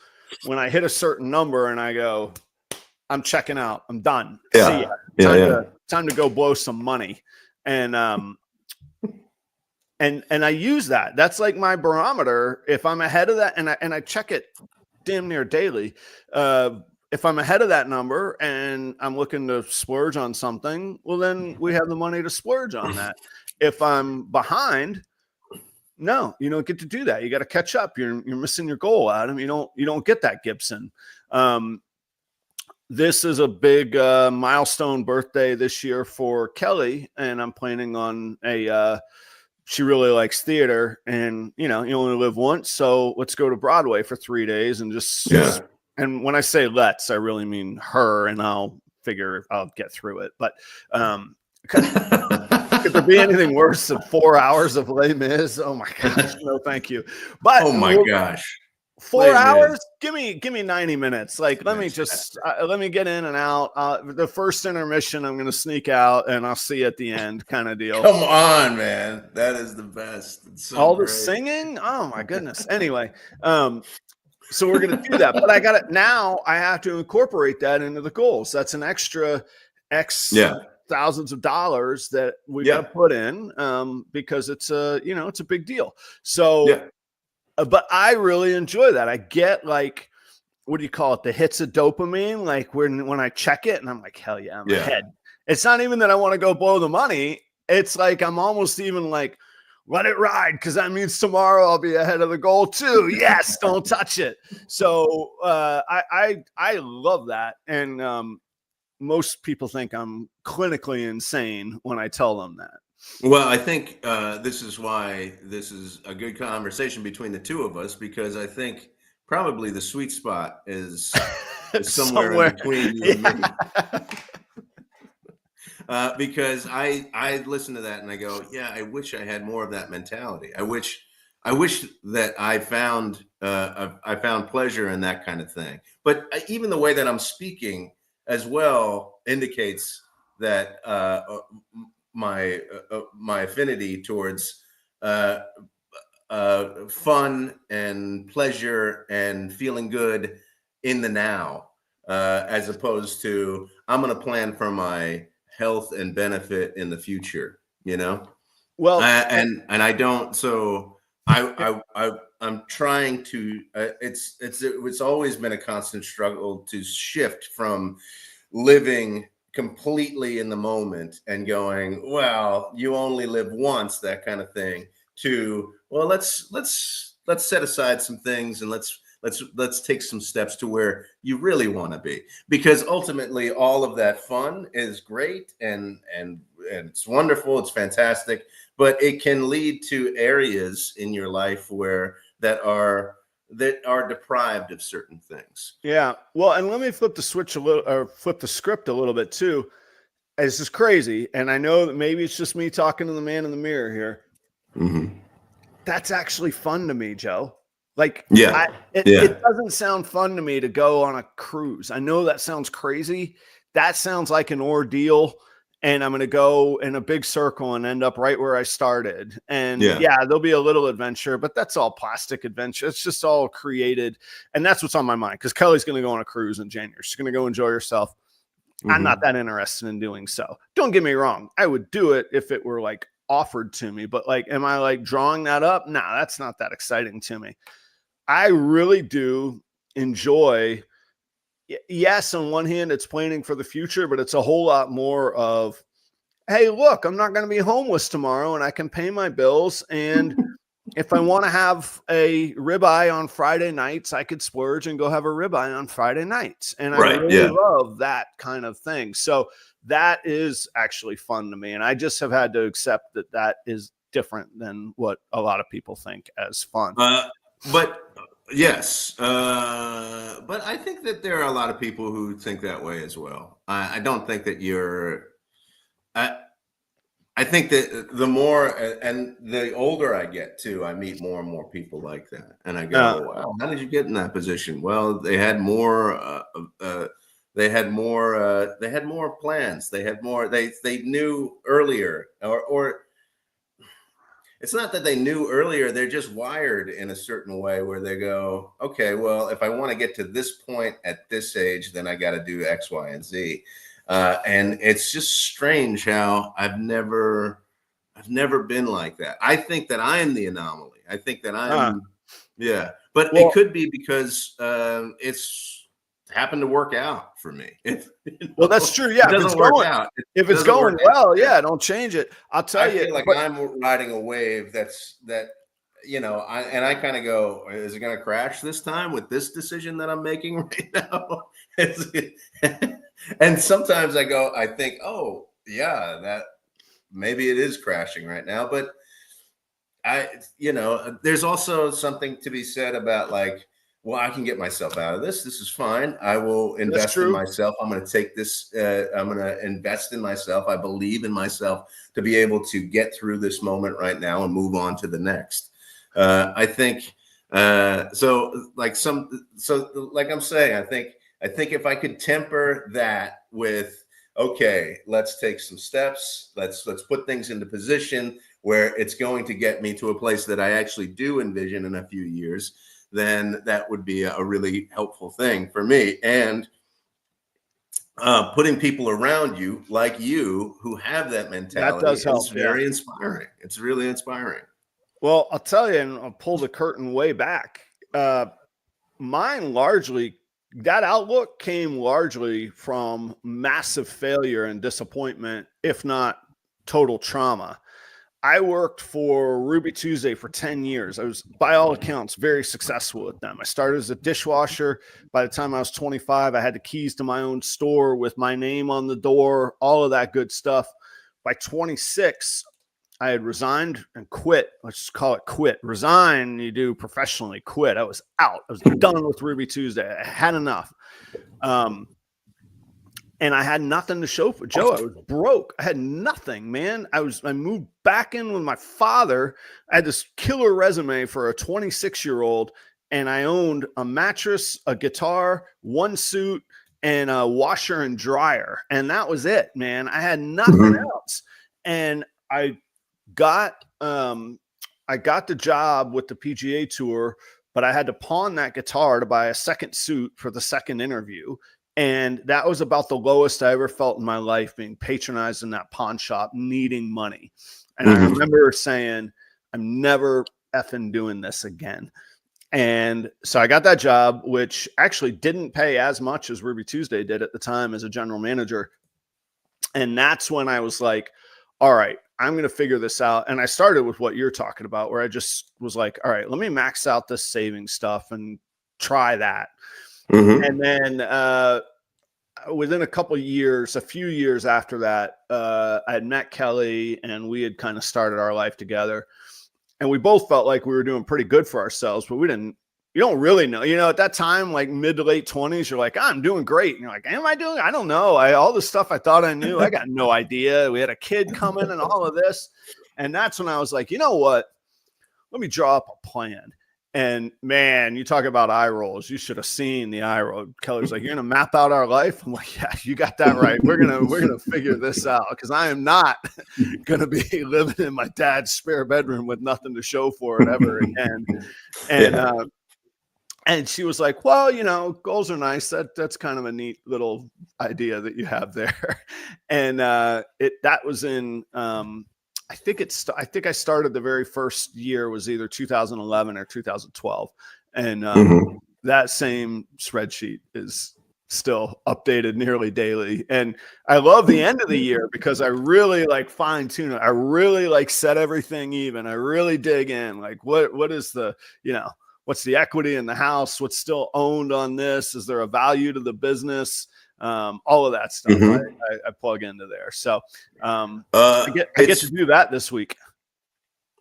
A: when I hit a certain number and I go, I'm checking out, I'm done. See ya. Time to go blow some money. And and I use that. That's like my barometer. If I'm ahead of that, and I check it damn near daily. If I'm ahead of that number and I'm looking to splurge on something, well, then we have the money to splurge on that. If I'm behind, no, you don't get to do that. You got to catch up. You're missing your goal, Adam. You don't get that, Gibson. This is a big milestone birthday this year for Kelly, and I'm planning on she really likes theater, and you only live once, so let's go to Broadway for 3 days and just and when I say let's, I really mean her, and I'll get through it. But could there be anything worse than 4 hours of Les Mis? Oh my gosh, no, thank you. But
B: oh my gosh,
A: 4 hours? Give me 90 minutes. Like let me get in and out. The first intermission, I'm gonna sneak out, and I'll see you at the end, kind of deal.
B: Come on, man, that is the best. It's so
A: all
B: great.
A: The singing. Oh my goodness. Anyway, so we're going to do that, but I got it now. I have to incorporate that into the goals. That's an extra X thousands of dollars that we got to put in because it's a big deal. So, but I really enjoy that. I get like, what do you call it? The hits of dopamine. Like when I check it and I'm like, hell yeah, I'm ahead. It's not even that I want to go blow the money. It's like, I'm almost even like, let it ride, because that means tomorrow I'll be ahead of the goal too. Yes, don't touch it. So I love that, and most people think I'm clinically insane when I tell them that.
B: Well, I think this is why this is a good conversation between the two of us, because I think probably the sweet spot is somewhere in between you and me. Because I listen to that and I go, yeah, I wish I had more of that mentality. I wish that I found pleasure in that kind of thing. But even the way that I'm speaking as well indicates that my affinity towards fun and pleasure and feeling good in the now, as opposed to I'm going to plan for my health and benefit in the future. You know,
A: Well,
B: and I don't. So I'm trying to. It's always been a constant struggle to shift from living completely in the moment and going, well, you only live once, that kind of thing, to, well, let's set aside some things and let's take some steps to where you really want to be, because ultimately all of that fun is great and it's wonderful, it's fantastic, but it can lead to areas in your life where that are deprived of certain things.
A: yeah. Well, and let me flip the switch a little, or flip the script a little bit too. This is crazy, and I know that maybe it's just me talking to the man in the mirror here.
B: Mm-hmm.
A: That's actually fun to me, Joe. Like,
B: Yeah.
A: It doesn't sound fun to me to go on a cruise. I know that sounds crazy. That sounds like an ordeal. And I'm going to go in a big circle and end up right where I started. And yeah, there'll be a little adventure, but that's all plastic adventure. It's just all created. And that's what's on my mind, because Kelly's going to go on a cruise in January. She's going to go enjoy herself. Mm-hmm. I'm not that interested in doing so. Don't get me wrong. I would do it if it were like offered to me, but like, am I like drawing that up? Nah, that's not that exciting to me. I really do enjoy, yes, on one hand, it's planning for the future, but it's a whole lot more of, hey, look, I'm not going to be homeless tomorrow and I can pay my bills. And if I want to have a ribeye on Friday nights, I could splurge and go have a ribeye on Friday nights. And I really love that kind of thing. So that is actually fun to me. And I just have had to accept that that is different than what a lot of people think as fun.
B: But yes, but I think that there are a lot of people who think that way as well. I don't think that you're. I think that the more and the older I get too, I meet more and more people like that, and I go, "Wow, how did you get in that position?" Well, they had more. They had more. They had more plans. They had more. They knew earlier, or it's not that they knew earlier. They're just wired in a certain way where they go, "Okay, well, if I want to get to this point at this age, then I got to do X, Y, and Z." And it's just strange how I've never been like that. I think that I am the anomaly. I think that I'm, but it could be because it's happened to work out for me.
A: Well, that's true. Yeah,
B: it doesn't work out.
A: If it's going well, don't change it. I'll tell you.
B: I feel like I'm riding a wave that I kind of go, is it going to crash this time with this decision that I'm making right now? And sometimes I think, oh yeah, that maybe it is crashing right now. But there's also something to be said about like, well, I can get myself out of this. This is fine. I will invest in myself. I'm going to take this. I'm going to invest in myself. I believe in myself to be able to get through this moment right now and move on to the next. I think like I'm saying, I think if I could temper that with, okay, let's take some steps. Let's put things into position where it's going to get me to a place that I actually do envision in a few years, then that would be a really helpful thing for me. And putting people around you like you who have that mentality is very inspiring. It's really inspiring.
A: Well, I'll tell you, and I'll pull the curtain way back. Mine largely, that outlook came largely from massive failure and disappointment, if not total trauma. I worked for Ruby Tuesday for 10 years. I was, by all accounts, very successful with them. I started as a dishwasher. By the time I was 25, I had the keys to my own store with my name on the door, all of that good stuff. By 26, I had resigned and quit. Let's just call it quit. Resign, you do professionally. Quit. I was out. I was done with Ruby Tuesday. I had enough. And I had nothing to show for Joe. I was broke. I had nothing, man. I moved back in with my father. I had this killer resume for a 26-year-old, and I owned a mattress, a guitar, one suit, and a washer and dryer. And that was it, man. I had nothing else. And I I got the job with the PGA Tour, but I had to pawn that guitar to buy a second suit for the second interview. And that was about the lowest I ever felt in my life, being patronized in that pawn shop, needing money. And I remember saying, I'm never effing doing this again. And so I got that job, which actually didn't pay as much as Ruby Tuesday did at the time as a general manager. And that's when I was like, all right, I'm going to figure this out. And I started with what you're talking about, where I just was like, all right, let me max out this savings stuff and try that. And then within a couple of years, a few years after that, I had met Kelly and we had kind of started our life together. And we both felt like we were doing pretty good for ourselves, but you don't really know, at that time, like mid to late 20s, you're like, I'm doing great. And you're like, am I doing? I don't know. All the stuff I thought I knew, I got no idea. We had a kid coming and all of this. And that's when I was like, you know what? Let me draw up a plan. And man, you talk about eye rolls. You should have seen the eye roll. Kelly's like, you're going to map out our life. I'm like, yeah, you got that right. We're going to figure this out, because I am not going to be living in my dad's spare bedroom with nothing to show for it ever again. And she was like, well, goals are nice. That's kind of a neat little idea that you have there. And that was in, I think I started the very first year was either 2011 or 2012. And that same spreadsheet is still updated nearly daily. And I love the end of the year because I really like fine tune it. I really like set everything even. I really dig in. Like what is the, what's the equity in the house? What's still owned on this? Is there a value to the business? All of that stuff I plug into there. So I get to do that this week.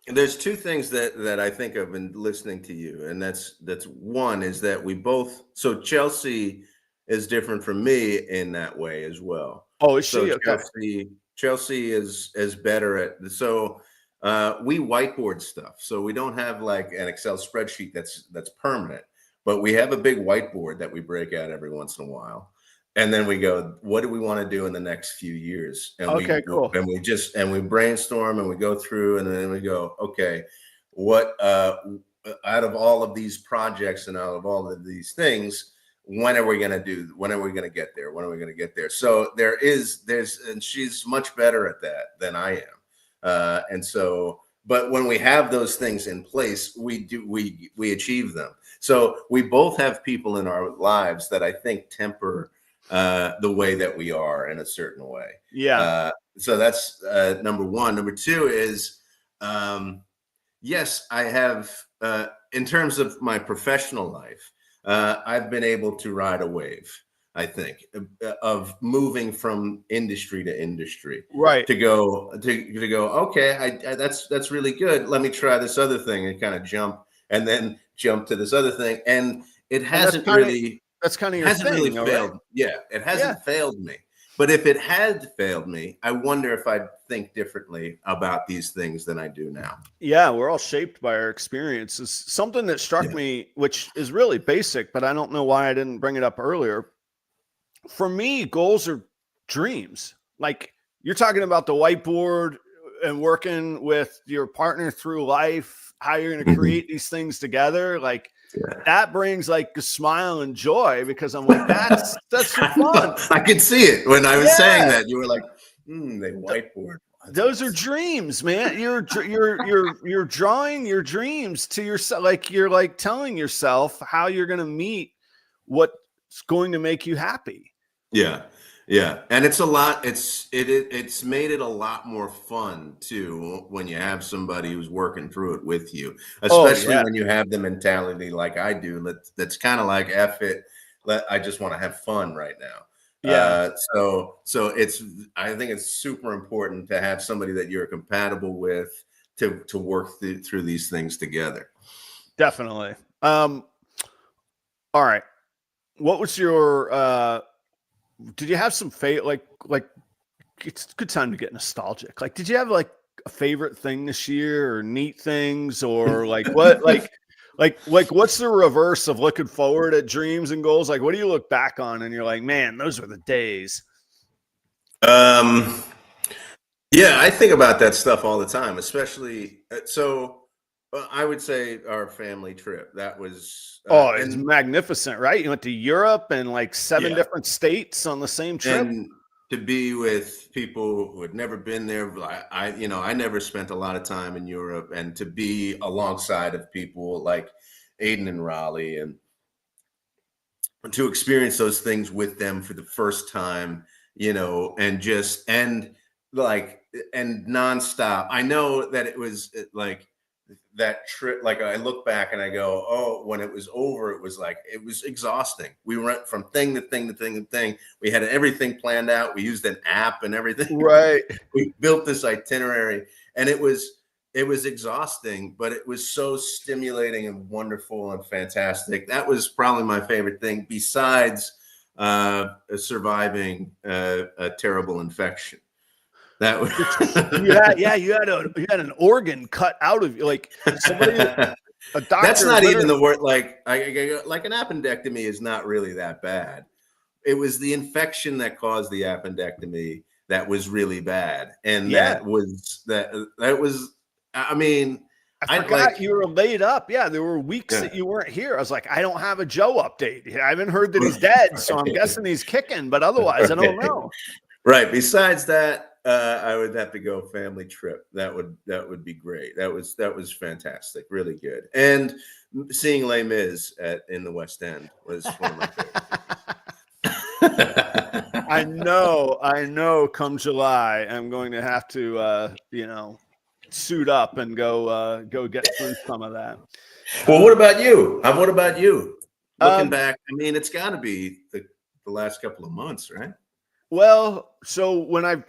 B: There's two things that I think I've been listening to you, and that's one is that we both. So Chelsea is different from me in that way as well.
A: Oh, is
B: so
A: she? Okay.
B: Chelsea is better at we whiteboard stuff. So we don't have like an Excel spreadsheet that's permanent, but we have a big whiteboard that we break out every once in a while. And then we go, what do we want to do in the next few years? And
A: cool.
B: And we brainstorm and we go through and then we go, okay, what out of all of these projects and out of all of these things, when are we going to get there? When are we going to get there? So and she's much better at that than I am. And so, but when we have those things in place, we achieve them. So we both have people in our lives that I think temper the way that we are in a certain way.
A: Yeah.
B: So that's number one. Number two is, yes, I have, in terms of my professional life, I've been able to ride a wave, I think, of moving from industry to industry,
A: right?
B: To go, okay, that's really good. Let me try this other thing and kind of jump to this other thing. And it hasn't really.
A: That's kind of your thing,
B: really failed.
A: Right?
B: Yeah, it hasn't failed me. But if it had failed me, I wonder if I'd think differently about these things than I do now.
A: Yeah, we're all shaped by our experiences. Something that struck me, which is really basic, but I don't know why I didn't bring it up earlier. For me, goals are dreams. Like you're talking about the whiteboard and working with your partner through life, how you're going to create these things together. Like, that brings like a smile and joy because I'm like, that's fun.
B: I could see it when I was saying that. You were like, they whiteboard.
A: Those are dreams, man. You're drawing your dreams to yourself. Like you're like telling yourself how you're going to meet what's going to make you happy.
B: Yeah. Yeah. And it's a lot. It's made it a lot more fun too when you have somebody who's working through it with you, especially when you have the mentality like I do. That's kind of like F it. I just want to have fun right now.
A: Yeah.
B: So I think it's super important to have somebody that you're compatible with to work through these things together.
A: Definitely. All right. What was your, did you have some like it's a good time to get nostalgic. Like, did you have like a favorite thing this year or neat things or like what, like what's the reverse of looking forward at dreams and goals? Like, what do you look back on and you're like, man, those were the days.
B: Yeah, I think about that stuff all the time, especially. So I would say our family trip. That was,
A: Oh, it's
B: and
A: magnificent, right? You went to Europe and like 7
B: yeah,
A: different states on the same trip.
B: and to be with people who had never been there. I never spent a lot of time in Europe, and to be alongside of people like Aiden and Raleigh, and to experience those things with them for the first time, and just like and nonstop. I know that it was like that trip. Like I look back and I go, oh, when it was over, it was exhausting. We went from thing to thing to thing to thing. We had everything planned out. We used an app and everything.
A: Right.
B: We built this itinerary, and it was exhausting, but it was so stimulating and wonderful and fantastic. That was probably my favorite thing, besides surviving a terrible infection. That was
A: you had an organ cut out of you, like somebody, a doctor.
B: That's not even the word. Like like an appendectomy is not really that bad. It was the infection that caused the appendectomy that was really bad, and that was. I mean,
A: I forgot you were laid up. Yeah, there were weeks that you weren't here. I was like, I don't have a Joe update. I haven't heard that he's dead, so I'm guessing he's kicking. But otherwise, I don't know.
B: Right. Besides that, I would have to go family trip. That would be great. That was fantastic. Really good. And seeing Les Mis in the West End was one of my favorites.
A: I know. Come July, I'm going to have to, suit up and go get through some of that.
B: Well, what about you? Looking back, I mean, it's got to be the last couple of months, right?
A: Well, so when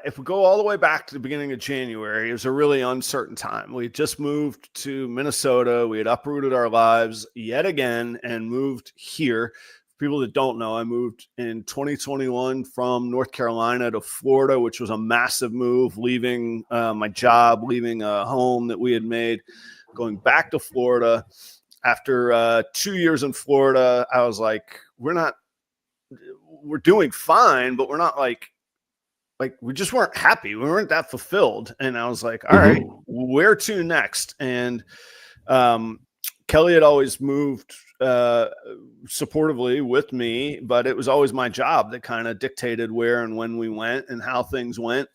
A: if we go all the way back to the beginning of January, it was a really uncertain time. We had just moved to Minnesota. We had uprooted our lives yet again and moved here. For people that don't know, I moved in 2021 from North Carolina to Florida, which was a massive move, leaving my job, leaving a home that we had made, going back to Florida. After 2 years in Florida, I was like, we're doing fine, but we're not like we just weren't happy. We weren't that fulfilled. And I was like, all right, where to next? And Kelly had always moved supportively with me, but it was always my job that kind of dictated where and when we went and how things went.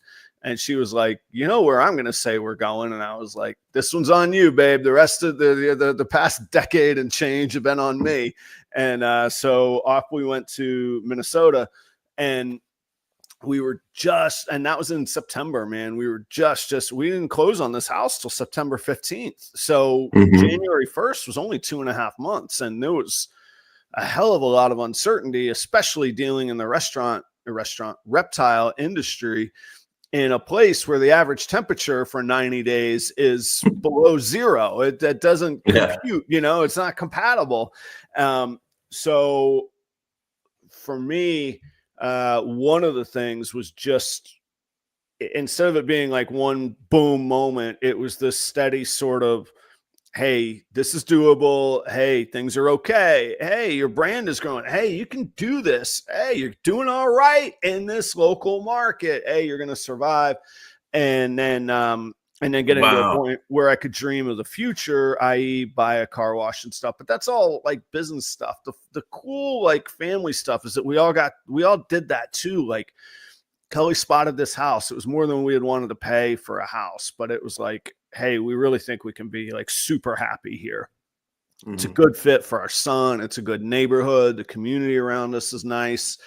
A: And she was like, you know where I'm going to say we're going? And I was like, this one's on you, babe. The rest of the past decade and change have been on me. And so off we went to Minnesota, and we were and that was in September, man. We were we didn't close on this house till September 15th. So January 1st was only 2.5 months. And there was a hell of a lot of uncertainty, especially dealing in the reptile industry, in a place where the average temperature for 90 days is below zero. That doesn't compute, it's not compatible. So for me, one of the things was just, instead of it being like one boom moment, it was this steady sort of, hey, this is doable. Hey, things are okay. Hey, your brand is growing. Hey, you can do this. Hey, you're doing all right in this local market. Hey, you're going to survive. And then getting to a point where I could dream of the future, i.e. buy a car wash and stuff. But that's all like business stuff. The cool like family stuff is that we all did that too. Like Kelly spotted this house. It was more than we had wanted to pay for a house, but it was like, hey, we really think we can be like super happy here. It's a good fit for our son. It's a good neighborhood. The community around us is nice.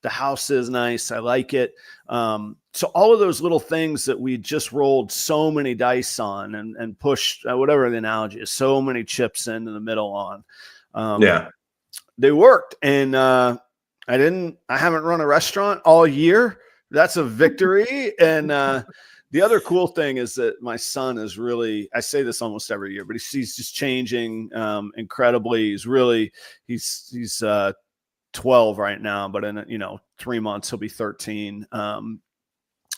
A: The house is nice. I like it. So all of those little things that we just rolled so many dice on and pushed, whatever the analogy is, so many chips into the middle on, they worked. And I haven't run a restaurant all year. That's a victory. And the other cool thing is that my son is really, I say this almost every year, but he's just changing incredibly. He's 12 right now, but in 3 months he'll be 13.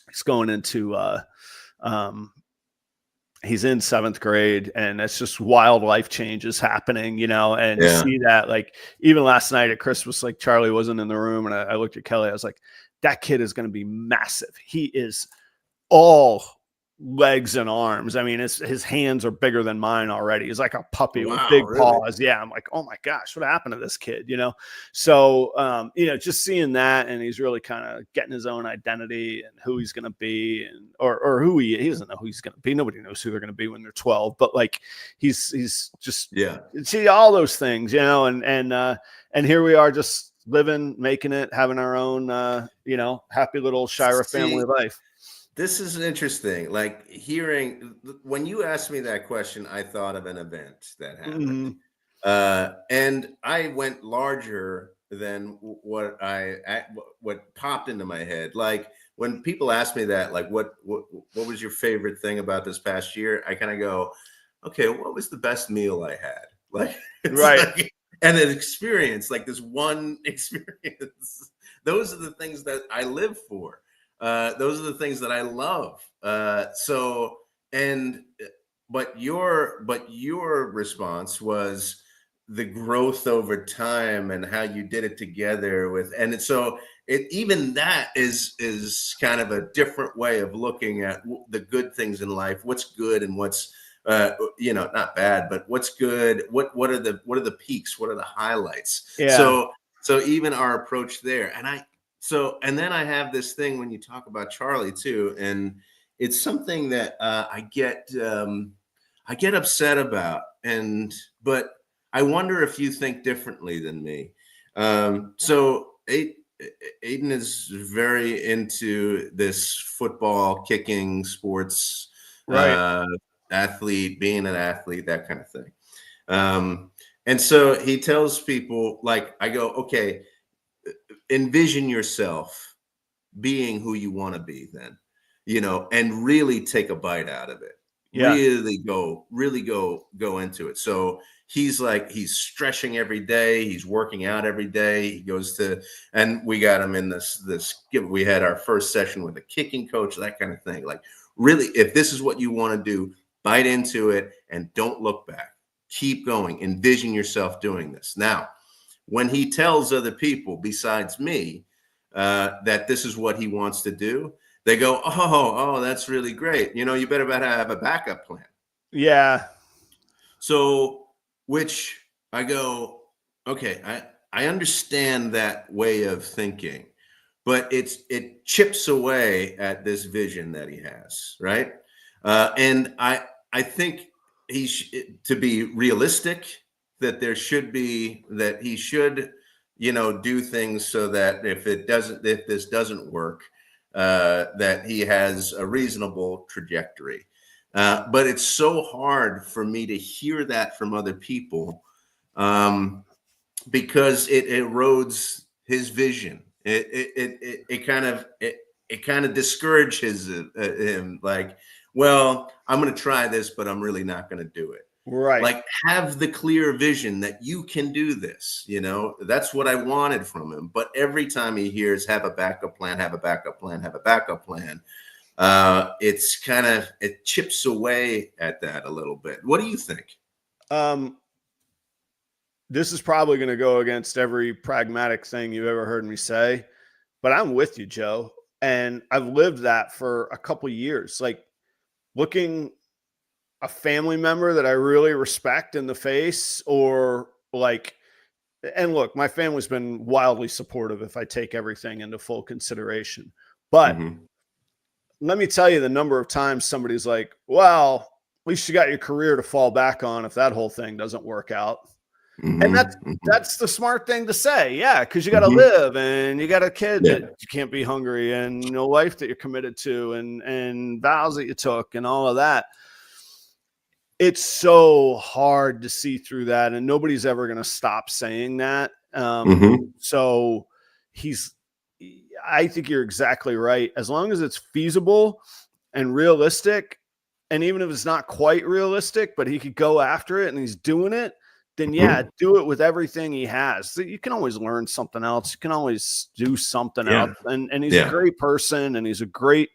A: He's going into he's in 7th grade, and it's just wild life changes happening, and you see that, like, even last night at Christmas, like Charlie wasn't in the room, and I looked at Kelly, I was like, that kid is going to be massive. He is all legs and arms. I mean, his hands are bigger than mine already. He's like a puppy with
B: Wow,
A: big
B: really?
A: paws. Yeah. I'm like, oh my gosh, what happened to this kid? So, just seeing that, and he's really kind of getting his own identity and who he's going to be, and, or who he doesn't know who he's going to be. Nobody knows who they're going to be when they're 12, but like, he's just, see all those things, and here we are just living, making it, having our own, happy little Shira family life.
B: This is interesting. Like hearing when you asked me that question, I thought of an event that happened, and I went larger than what popped into my head. Like when people ask me that, like what was your favorite thing about this past year? I kind of go, okay, what was the best meal I had? Like,
A: right.
B: And an experience, like this one experience. Those are the things that I live for. Those are the things that I love. But your response was the growth over time and how you did it together even that is kind of a different way of looking at the good things in life. What's good and what's not bad, but what's good. What are the peaks? What are the highlights?
A: Yeah.
B: So even our approach there, and then I have this thing when you talk about Charlie too, and it's something that I get upset about, but I wonder if you think differently than me. So Aiden is very into this football, kicking, sports,
A: Right.
B: athlete, being an athlete, that kind of thing. And so he tells people, like, I go, okay, envision yourself being who you want to be then, and really take a bite out of it.
A: Yeah.
B: Really go into it. So he's stretching every day. He's working out every day. He goes and we got him in we had our first session with a kicking coach, that kind of thing. Like, really, if this is what you want to do, bite into it and don't look back. Keep going. Envision yourself doing this. Now, when he tells other people besides me that this is what he wants to do, they go, oh, that's really great. You better have a backup plan.
A: Yeah.
B: So, which I go, okay, I understand that way of thinking, but it chips away at this vision that he has, right? And I think to be realistic, that he should, do things so that if this doesn't work, that he has a reasonable trajectory. But it's so hard for me to hear that from other people, because it erodes his vision. It kind of discourages him. Like, well, I'm going to try this, but I'm really not going to do it.
A: Right.
B: Like, have the clear vision that you can do this. That's what I wanted from him. But every time he hears have a backup plan, have a backup plan, have a backup plan, it chips away at that a little bit. What do you think?
A: This is probably going to go against every pragmatic thing you've ever heard me say, but I'm with you, Joe. And I've lived that for a couple of years, like looking a family member that I really respect in the face, or like, and look, my family's been wildly supportive if I take everything into full consideration. But let me tell you the number of times somebody's like, well, at least you got your career to fall back on if that whole thing doesn't work out. And that's the smart thing to say. Yeah. Cause you got to live, and you got a kid that you can't be hungry, and a wife that you're committed to, and vows that you took, and all of that. It's so hard to see through that, and nobody's ever going to stop saying that. So I think you're exactly right. As long as it's feasible and realistic, and even if it's not quite realistic, but he could go after it and he's doing it, then do it with everything he has. So you can always learn something else. You can always do something else. And he's a great person, and he's a great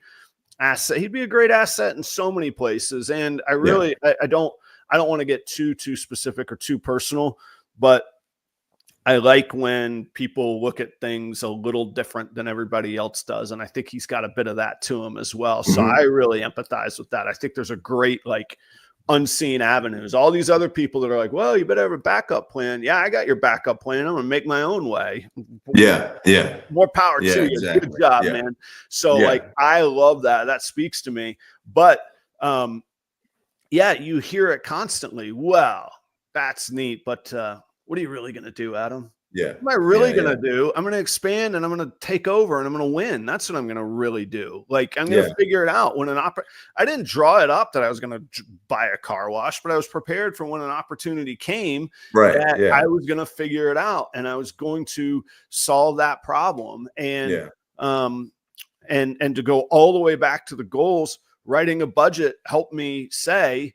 A: asset. He'd be a great asset in so many places. And I really, I don't want to get too specific or too personal, but I like when people look at things a little different than everybody else does. And I think he's got a bit of that to him as well. So I really empathize with that. I think there's a great, like, unseen avenues. All these other people that are like, well, you better have a backup plan. Yeah, I got your backup plan. I'm going to make my own way.
B: Yeah. Yeah.
A: More power
B: Yeah,
A: to you.
B: exactly.
A: Good job,
B: Yeah.
A: man. So
B: Yeah.
A: like, I love that. That speaks to me. But yeah, you hear it constantly. Well, that's neat. But what are you really going to do, Adam?
B: Yeah.
A: What am I really going to do? I'm going to expand and I'm going to take over and I'm going to win. That's what I'm going to really do. Like, I'm going to figure it out when I didn't draw it up that I was going to buy a car wash, but I was prepared for when an opportunity came that I was going to figure it out and I was going to solve that problem. And, and to go all the way back to the goals, writing a budget helped me say,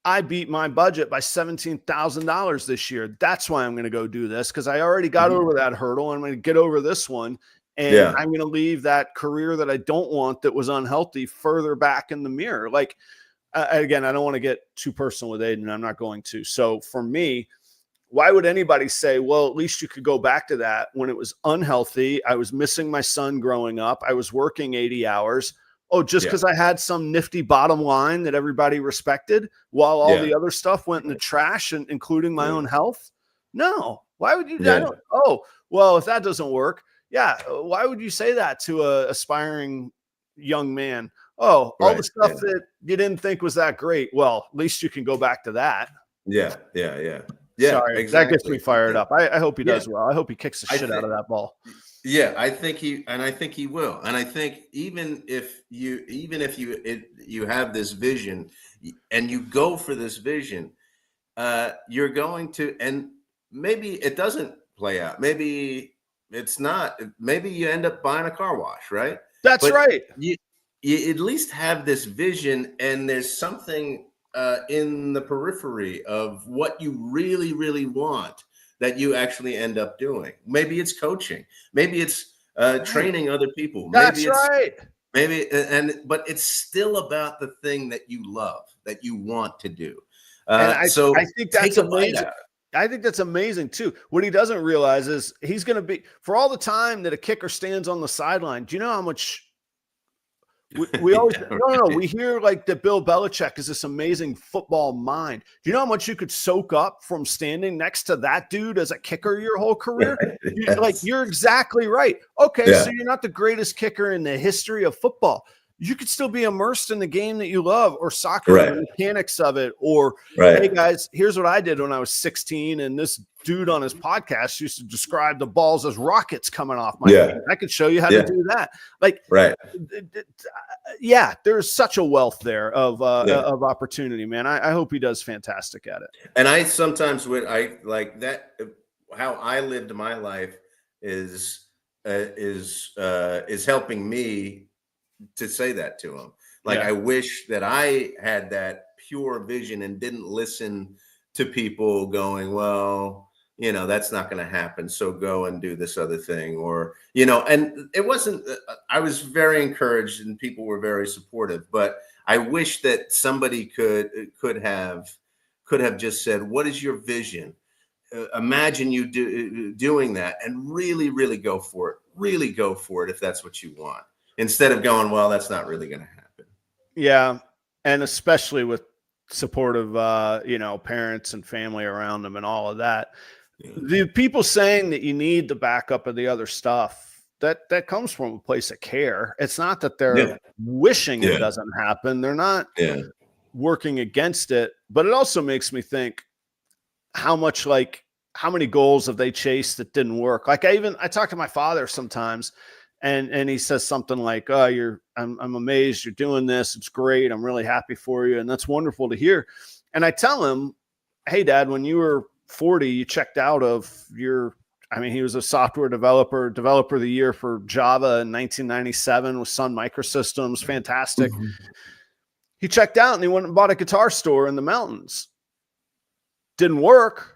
A: I beat my budget by $17,000 this year. That's why I'm going to go do this, because I already got over that hurdle. I'm going to get over this one. And I'm going to leave that career that I don't want, that was unhealthy, further back in the mirror. Like, again, I don't want to get too personal with Aiden. I'm not going to. So for me, why would anybody say, well, at least you could go back to that when it was unhealthy? I was missing my son growing up. I was working 80 hours. Oh, just because I had some nifty bottom line that everybody respected while all the other stuff went in the trash, and including my own health? No. Why would you? Oh, well, if that doesn't work, why would you say that to a aspiring young man? Oh, all the stuff that you didn't think was that great. Well, at least you can go back to that.
B: Yeah.
A: Sorry, exactly. That gets me fired up. I hope he does well. I hope he kicks the shit out of that ball.
B: Yeah, I think he will. And I think even if you have this vision and you go for this vision, you're going to, and maybe it doesn't play out. Maybe it's not. Maybe you end up buying a car wash, right?
A: That's right.
B: You at least have this vision, and there's something in the periphery of what you really, really want that you actually end up doing. Maybe it's coaching. Maybe it's training other people.
A: That's right.
B: But it's still about the thing that you love, that you want to do.
A: I think that's amazing. I think that's amazing too. What he doesn't realize is he's going to be, for all the time that a kicker stands on the sideline. Do you know how much we always we hear like that Bill Belichick is this amazing football mind. Do you know how much you could soak up from standing next to that dude as a kicker your whole career? You're exactly right. Okay, so you're not the greatest kicker in the history of football. You could still be immersed in the game that you love, or soccer, the mechanics of it, or hey guys, here's what I did when I was 16, and this dude on his podcast used to describe the balls as rockets coming off my feet. I could show you how to do that. There's such a wealth there of opportunity, man. I hope he does fantastic at it.
B: And I sometimes like that. How I lived my life is helping me to say that to him. I wish that I had that pure vision and didn't listen to people going, well, that's not going to happen, so go and do this other thing, or and it wasn't, I was very encouraged and people were very supportive, but I wish that somebody could have just said, what is your vision? Imagine you doing that, and really, really go for it if that's what you want, instead of going, well, that's not really going to happen.
A: Yeah. And especially with supportive, parents and family around them and all of that. The people saying that you need the backup of the other stuff, that comes from a place of care. It's not that they're wishing it doesn't happen. They're not working against it, but it also makes me think how many goals have they chased that didn't work? Like I talk to my father sometimes, and he says something like, oh, I'm amazed you're doing this. It's great. I'm really happy for you. And that's wonderful to hear. And I tell him, hey, Dad, when you were 40, you checked out of he was a software developer of the year for Java in 1997 with Sun Microsystems. Fantastic. He checked out and he went and bought a guitar store in the mountains. Didn't work.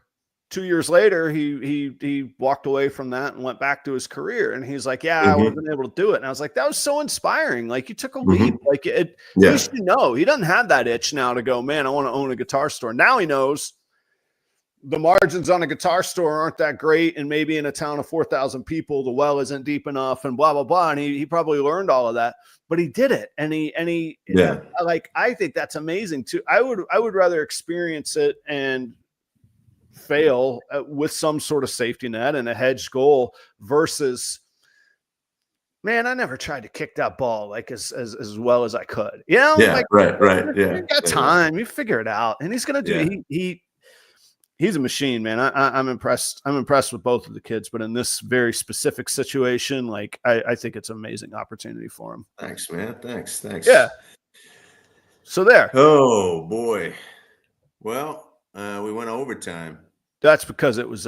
A: 2 years later, he walked away from that and went back to his career. And he's like, I wasn't able to do it. And I was like, that was so inspiring. Like, you took a leap. Like, at least he doesn't have that itch now to go, man, I want to own a guitar store. Now he knows the margins on a guitar store aren't that great, and maybe in a town of 4,000 people, the well isn't deep enough, and blah blah blah. And he probably learned all of that, but he did it, and he like, I think that's amazing too. I would rather experience it and fail with some sort of safety net and a hedged goal versus, man, I never tried to kick that ball like as well as I could. You know,
B: yeah,
A: like,
B: right. Yeah,
A: you got time, you figure it out, and he's gonna do. He's a machine, man. I'm impressed. I'm impressed with both of the kids, but in this very specific situation, like, I think it's an amazing opportunity for him.
B: Thanks, man. Thanks.
A: Yeah. So there.
B: Oh boy. Well, we went overtime.
A: That's because it was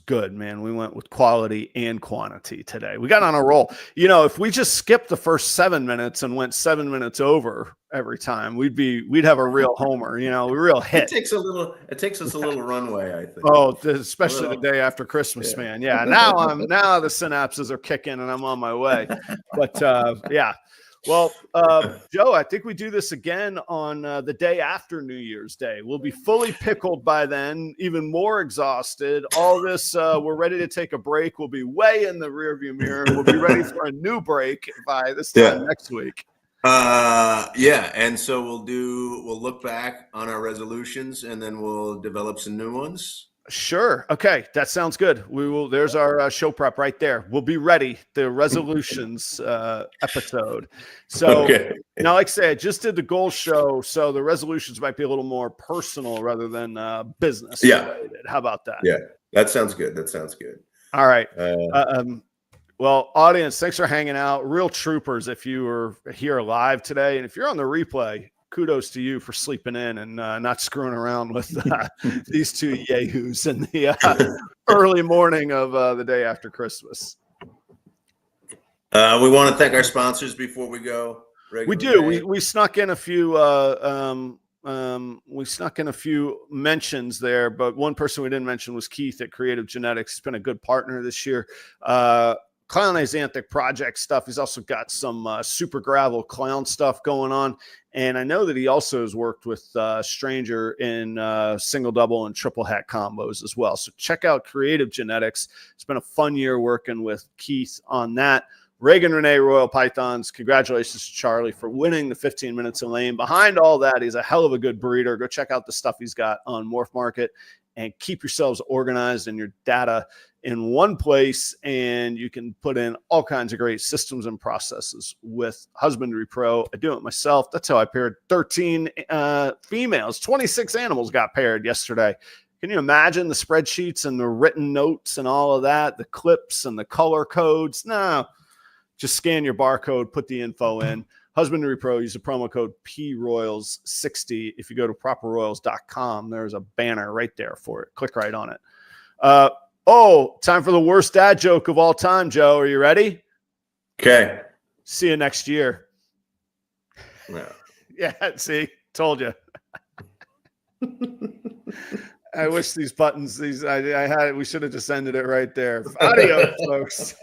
A: good, man. We went with quality and quantity today. We got on a roll. You know, if we just skipped the first 7 minutes and went 7 minutes over every time, we'd have a real homer, you know, a real hit.
B: It takes us a little runway, I think.
A: Oh, especially the day after Christmas, man. Yeah. Now the synapses are kicking and I'm on my way. But yeah. Well, Joe, I think we do this again on the day after New Year's Day. We'll be fully pickled by then, even more exhausted. All this, we're ready to take a break. We'll be way in the rearview mirror. We'll be ready for a new break by this time next week.
B: And so we'll look back on our resolutions and then we'll develop some new ones.
A: Sure. Okay. That sounds good. We will. There's our show prep right there. We'll be ready. The resolutions episode. So now, like I say, I just did the goal show. So the resolutions might be a little more personal rather than business related. How about that?
B: Yeah. That sounds good.
A: All right. Well, audience, thanks for hanging out. Real troopers. If you were here live today, and if you're on the replay, kudos to you for sleeping in and not screwing around with these two yahoos in the early morning of the day after Christmas.
B: We want to thank our sponsors before we go. Reagan,
A: we do. We snuck in a few. We snuck in a few mentions there, but one person we didn't mention was Keith at Kreative Genetics. He's been a good partner this year. Clown Xanthic project stuff. He's also got some super gravel clown stuff going on. And I know that he also has worked with Stranger in single, double, and triple hat combos as well. So check out Kreative Genetics. It's been a fun year working with Keith on that. Reagan, Renee, Royal Pythons. Congratulations to Charlie for winning the 15 minutes of lane. Behind all that, he's a hell of a good breeder. Go check out the stuff he's got on Morph Market and keep yourselves organized and your data in one place, and you can put in all kinds of great systems and processes with Husbandry.pro. I do it myself. That's how I paired 13 females. 26 animals got paired yesterday. Can you imagine the spreadsheets and the written notes and all of that, the clips and the color codes? No, just scan your barcode, put the info in. Husbandry.pro, use the promo code PRoyals60. If you go to properroyals.com, there's a banner right there for it. Click right on it. Time for the worst dad joke of all time, Joe. Are you ready?
B: Okay.
A: See you next year.
B: No.
A: Yeah, see, told you. I wish these buttons, I had, we should have just ended it right there. Adios, folks.